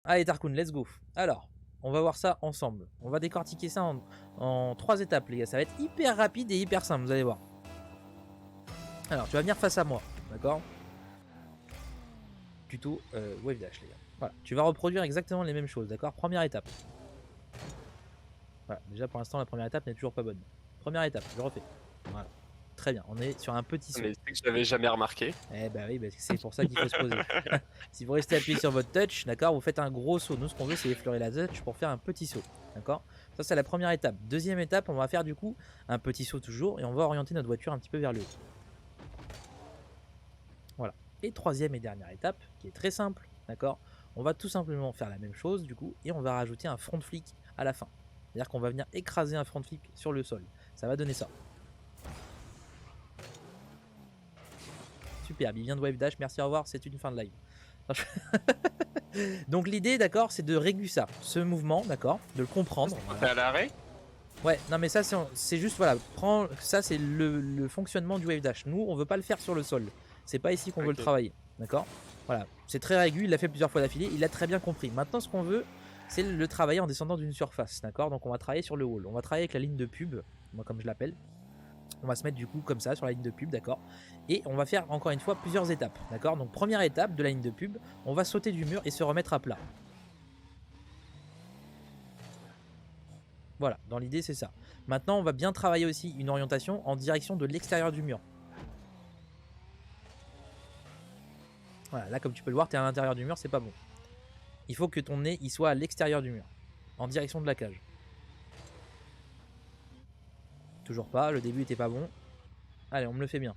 Allez Tarkoun, let's go. Alors, on va voir ça ensemble. On va décortiquer ça en 3 étapes, les gars. Ça va être hyper rapide et hyper simple, vous allez voir. Alors, tu vas venir face à moi, d'accord? Tuto Wave Dash, les gars. Voilà, tu vas reproduire exactement les mêmes choses, d'accord? Première étape. Voilà, déjà pour l'instant, la première étape n'est toujours pas bonne. Première étape, je refais. Voilà. Très bien, on est sur un petit saut. mais c'est que j'avais jamais remarqué. Eh bah oui, c'est pour ça qu'il faut se poser. Si vous restez appuyé sur votre touch, d'accord, vous faites un gros saut. Nous, ce qu'on veut, c'est effleurer la touch pour faire un petit saut. D'accord? Ça, c'est la première étape. Deuxième étape, on va faire du coup un petit saut toujours et on va orienter notre voiture un petit peu vers le haut. Voilà. Et troisième et dernière étape, qui est très simple, d'accord, on va tout simplement faire la même chose du coup et on va rajouter un front flick à la fin. C'est-à-dire qu'on va venir écraser un front flick sur le sol. Ça va donner ça. Super, il vient de Wave Dash, merci, au revoir, c'est une fin de live. Donc l'idée, d'accord, c'est de réguler ça, ce mouvement, d'accord, de le comprendre. T'es Voilà. à l'arrêt? Ouais, non mais ça c'est juste, voilà, ça c'est le fonctionnement du Wave Dash. Nous, on veut pas le faire sur le sol. C'est pas ici qu'on veut le travailler, d'accord? Voilà, c'est très régulier, il l'a fait plusieurs fois d'affilée, il l'a très bien compris. Maintenant, ce qu'on veut, c'est le travailler en descendant d'une surface, d'accord? Donc on va travailler sur le wall, on va travailler avec la ligne de pub, moi comme je l'appelle. On va se mettre du coup comme ça sur la ligne de pub, d'accord? Et on va faire encore une fois plusieurs étapes, d'accord? Donc première étape de la ligne de pub, on va sauter du mur et se remettre à plat. Voilà, dans l'idée c'est ça. Maintenant on va bien travailler aussi une orientation en direction de l'extérieur du mur. Voilà, là comme tu peux le voir, tu es à l'intérieur du mur, c'est pas bon. Il faut que ton nez il soit à l'extérieur du mur, en direction de la cage. Toujours pas, le début était pas bon. Allez, on me le fait bien.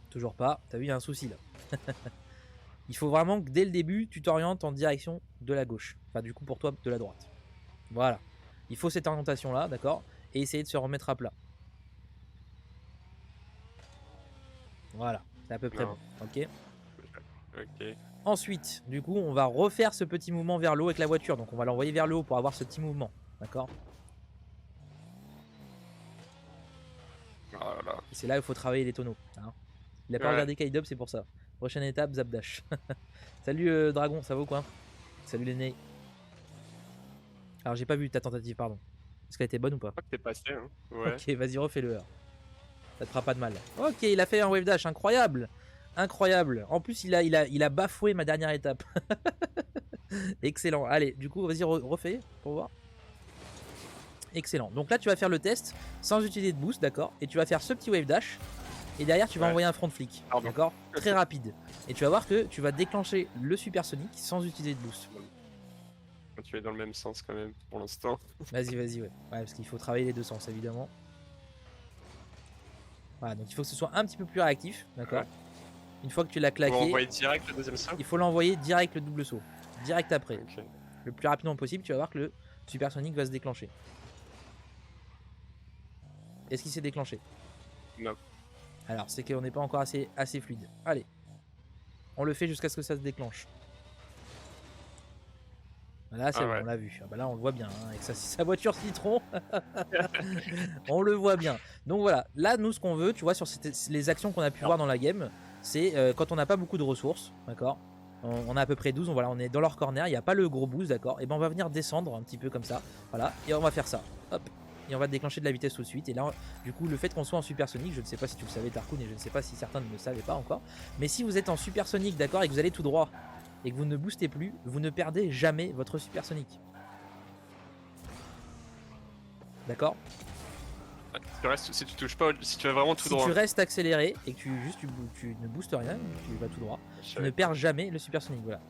Toujours pas, t'as vu, il y a un souci là. Il faut vraiment que dès le début, tu t'orientes en direction de la gauche. Enfin, du coup, pour toi, de la droite. Voilà. Il faut cette orientation là, d'accord? Et essayer de se remettre à plat. Voilà, c'est à peu près bon. Ok. Ok. Ensuite, du coup, on va refaire ce petit mouvement vers le haut avec la voiture. Donc, on va l'envoyer vers le haut pour avoir ce petit mouvement. D'accord? Oh là là. C'est là où il faut travailler les tonneaux. Hein. Il a pas Ouais. regardé Kaidub, c'est pour ça. Prochaine étape, Zapdash. Salut Dragon, ça va ou quoi? Salut les nez. Alors, j'ai pas vu ta tentative, pardon. Est-ce qu'elle était bonne ou pas? Je crois que t'es passé, hein. Ouais. Ok, vas-y, refais-le. Ça te fera pas de mal. Ok, il a fait un wave dash, incroyable. Incroyable. En plus, il a bafoué ma dernière étape. Excellent. Allez, du coup, vas-y, refais pour voir. Excellent. Donc là, tu vas faire le test sans utiliser de boost, d'accord? Et tu vas faire ce petit wave dash. Et derrière, tu vas envoyer un front flick. D'accord? Très rapide. Et tu vas voir que tu vas déclencher le supersonic sans utiliser de boost. Tu es dans le même sens quand même pour l'instant. Vas-y, ouais. Ouais, parce qu'il faut travailler les deux sens, évidemment. Voilà, donc il faut que ce soit un petit peu plus réactif, d'accord? Ouais. Une fois que tu l'as On va claqué, envoyer direct le deuxième saut. il faut l'envoyer direct le double saut. Direct après. Ok. Le plus rapidement possible, tu vas voir que le supersonique va se déclencher. Est-ce qu'il s'est déclenché? Non. Alors, c'est qu'on n'est pas encore assez fluide. Allez. On le fait jusqu'à ce que ça se déclenche. Là, c'est Ah bon, ouais. on l'a vu. Ah bah là, on le voit bien. Hein, avec sa voiture citron, on le voit bien. Donc voilà. Là, nous, ce qu'on veut, tu vois, sur les actions qu'on a pu voir dans la game, c'est quand on n'a pas beaucoup de ressources, d'accord, on a à peu près 12, voilà, on est dans leur corner, il n'y a pas le gros boost, d'accord, et ben on va venir descendre un petit peu comme ça, voilà, et on va faire ça, hop, et on va déclencher de la vitesse tout de suite. Et là, du coup, le fait qu'on soit en supersonique, je ne sais pas si tu le savais, Tarkoun, et je ne sais pas si certains ne le savaient pas encore, mais si vous êtes en supersonique, d'accord, et que vous allez tout droit, et que vous ne boostez plus, vous ne perdez jamais votre supersonique. D'accord? Si tu touches pas, si tu vas vraiment tout droit. Si tu restes accéléré et que tu ne boostes rien, tu vas tout droit, tu ne perds jamais le supersonique. Voilà.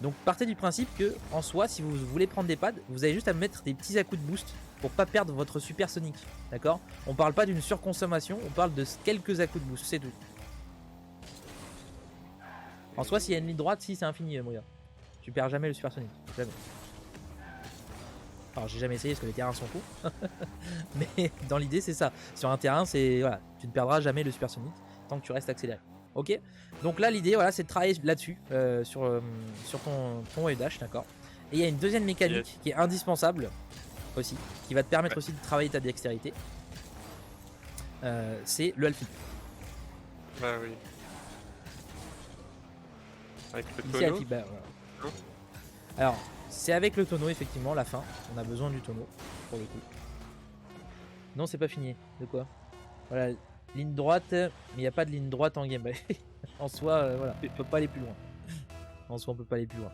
Donc partez du principe que en soi, si vous voulez prendre des pads, vous avez juste à mettre des petits à-coups de boost pour pas perdre votre supersonique. D'accord? On parle pas d'une surconsommation, on parle de quelques à-coups de boost, c'est tout. En soi, s'il y a une ligne droite, si c'est infini, regarde. Tu perds jamais le supersonique. Jamais. Alors j'ai jamais essayé parce que les terrains sont fous. Mais dans l'idée c'est ça. Sur un terrain c'est voilà, tu ne perdras jamais le supersonique tant que tu restes accéléré. Ok. Donc là l'idée voilà c'est de travailler là-dessus sur ton wave dash, d'accord. Et il y a une deuxième mécanique qui est indispensable aussi, qui va te permettre aussi de travailler ta dextérité. C'est le half flip. Bah oui. Avec le Ici, tonneau. bah, voilà. Alors c'est avec le tonneau effectivement la fin. On a besoin du tonneau pour le coup. Non, c'est pas fini. De quoi? Voilà, ligne droite, mais il n'y a pas de ligne droite en game. En soi, voilà, on peut pas aller plus loin. En soi, on peut pas aller plus loin.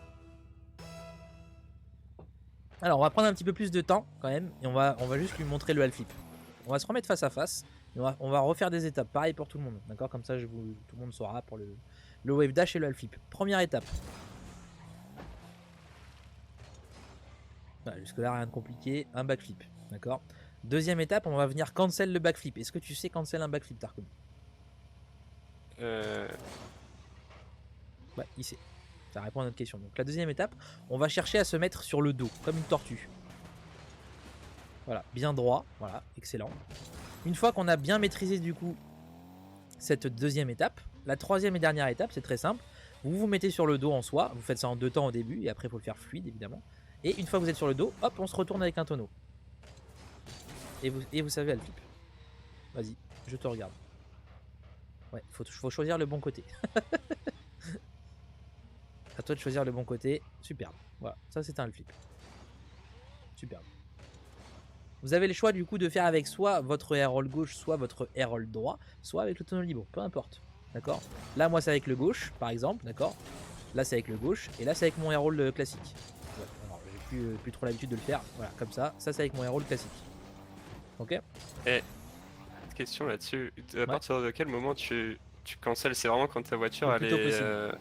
Alors, on va prendre un petit peu plus de temps quand même, et on va juste lui montrer le half flip. On va se remettre face à face, et on va refaire des étapes, pareil pour tout le monde, d'accord? Comme ça, tout le monde saura pour le wave dash et le half flip. Première étape. Voilà, jusque-là, rien de compliqué, un backflip, d'accord? Deuxième étape, on va venir cancel le backflip. Est-ce que tu sais cancel un backflip, Tarkoun? Ouais, il sait. Ça répond à notre question. Donc la deuxième étape, on va chercher à se mettre sur le dos, comme une tortue. Voilà, bien droit, voilà, excellent. Une fois qu'on a bien maîtrisé du coup cette deuxième étape, la troisième et dernière étape, c'est très simple. Vous vous mettez sur le dos en soi, vous faites ça en 2 temps au début, et après il faut le faire fluide évidemment. Et une fois que vous êtes sur le dos, hop, on se retourne avec un tonneau. Et vous savez, elle flip. Vas-y, je te regarde. Ouais, faut choisir le bon côté. À toi de choisir le bon côté. Superbe. Voilà, ça c'est un flip. Superbe. Vous avez le choix du coup de faire avec soit votre air roll gauche, soit votre air roll droit, soit avec le tonneau libre, peu importe. D'accord? Là, moi c'est avec le gauche, par exemple, d'accord? Là c'est avec le gauche, et là c'est avec mon air roll classique. Ouais, alors j'ai plus trop l'habitude de le faire. Voilà, comme ça. Ça c'est avec mon air roll classique. Ok? Et question là-dessus. À partir de quel moment tu cancelles? C'est vraiment quand ta voiture elle est.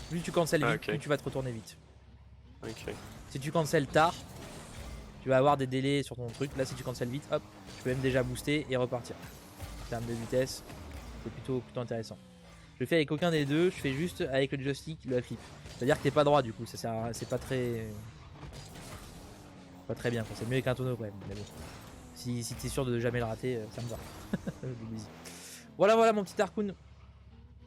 Plus tu cancelles vite, plus tu vas te retourner vite. Ok. Si tu cancelles tard, tu vas avoir des délais sur ton truc. Là, si tu cancelles vite, hop, tu peux même déjà booster et repartir. En termes de vitesse, c'est plutôt intéressant. Je fais avec aucun des deux, je fais juste avec le joystick le flip. C'est-à-dire que t'es pas droit du coup, c'est pas très bien. C'est mieux avec un tonneau quand même. Mais bon, si t'es sûr de jamais le rater, ça me va. Voilà mon petit Tarkoun.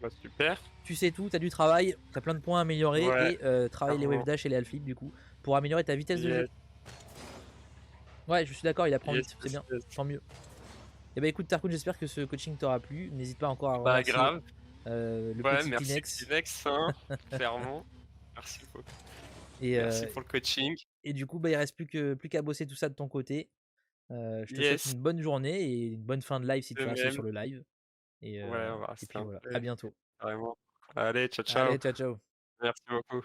Bah, super. Tu sais tout, t'as du travail, t'as plein de points à améliorer, Ouais, et travailler les wave dash et les half flip du coup pour améliorer ta vitesse de jeu. Ouais, je suis d'accord, il apprend vite, c'est bien, tant mieux. Et bah écoute Tarkoun, j'espère que ce coaching t'aura plu. N'hésite pas encore à remercier grave. le petit Merci Kinex. Kinex, hein, clairement. Merci beaucoup. Et, merci pour le coaching. Et du coup, bah, il reste plus qu'à bosser tout ça de ton côté. Je te souhaite une bonne journée et une bonne fin de live si tu restes sur le live. Et, on va et rester puis un voilà, peu, à bientôt. carrément. Allez, ciao, Allez, ciao. ciao. Merci beaucoup.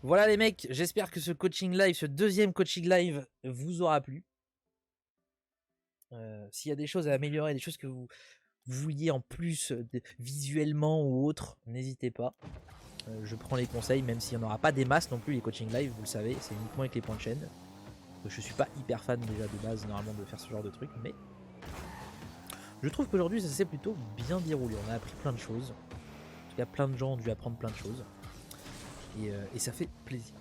Voilà les mecs, j'espère que ce coaching live, ce deuxième coaching live vous aura plu. S'il y a des choses à améliorer, des choses que vous vouliez en plus visuellement ou autre, n'hésitez pas. Je prends les conseils, même s'il n'y en aura pas des masses non plus, les coaching live, vous le savez, c'est uniquement avec les points de chaîne. Je suis pas hyper fan déjà de base normalement de faire ce genre de truc, mais je trouve qu'aujourd'hui ça s'est plutôt bien déroulé. On a appris plein de choses. tout cas, plein de gens ont dû apprendre plein de choses. Et ça fait plaisir.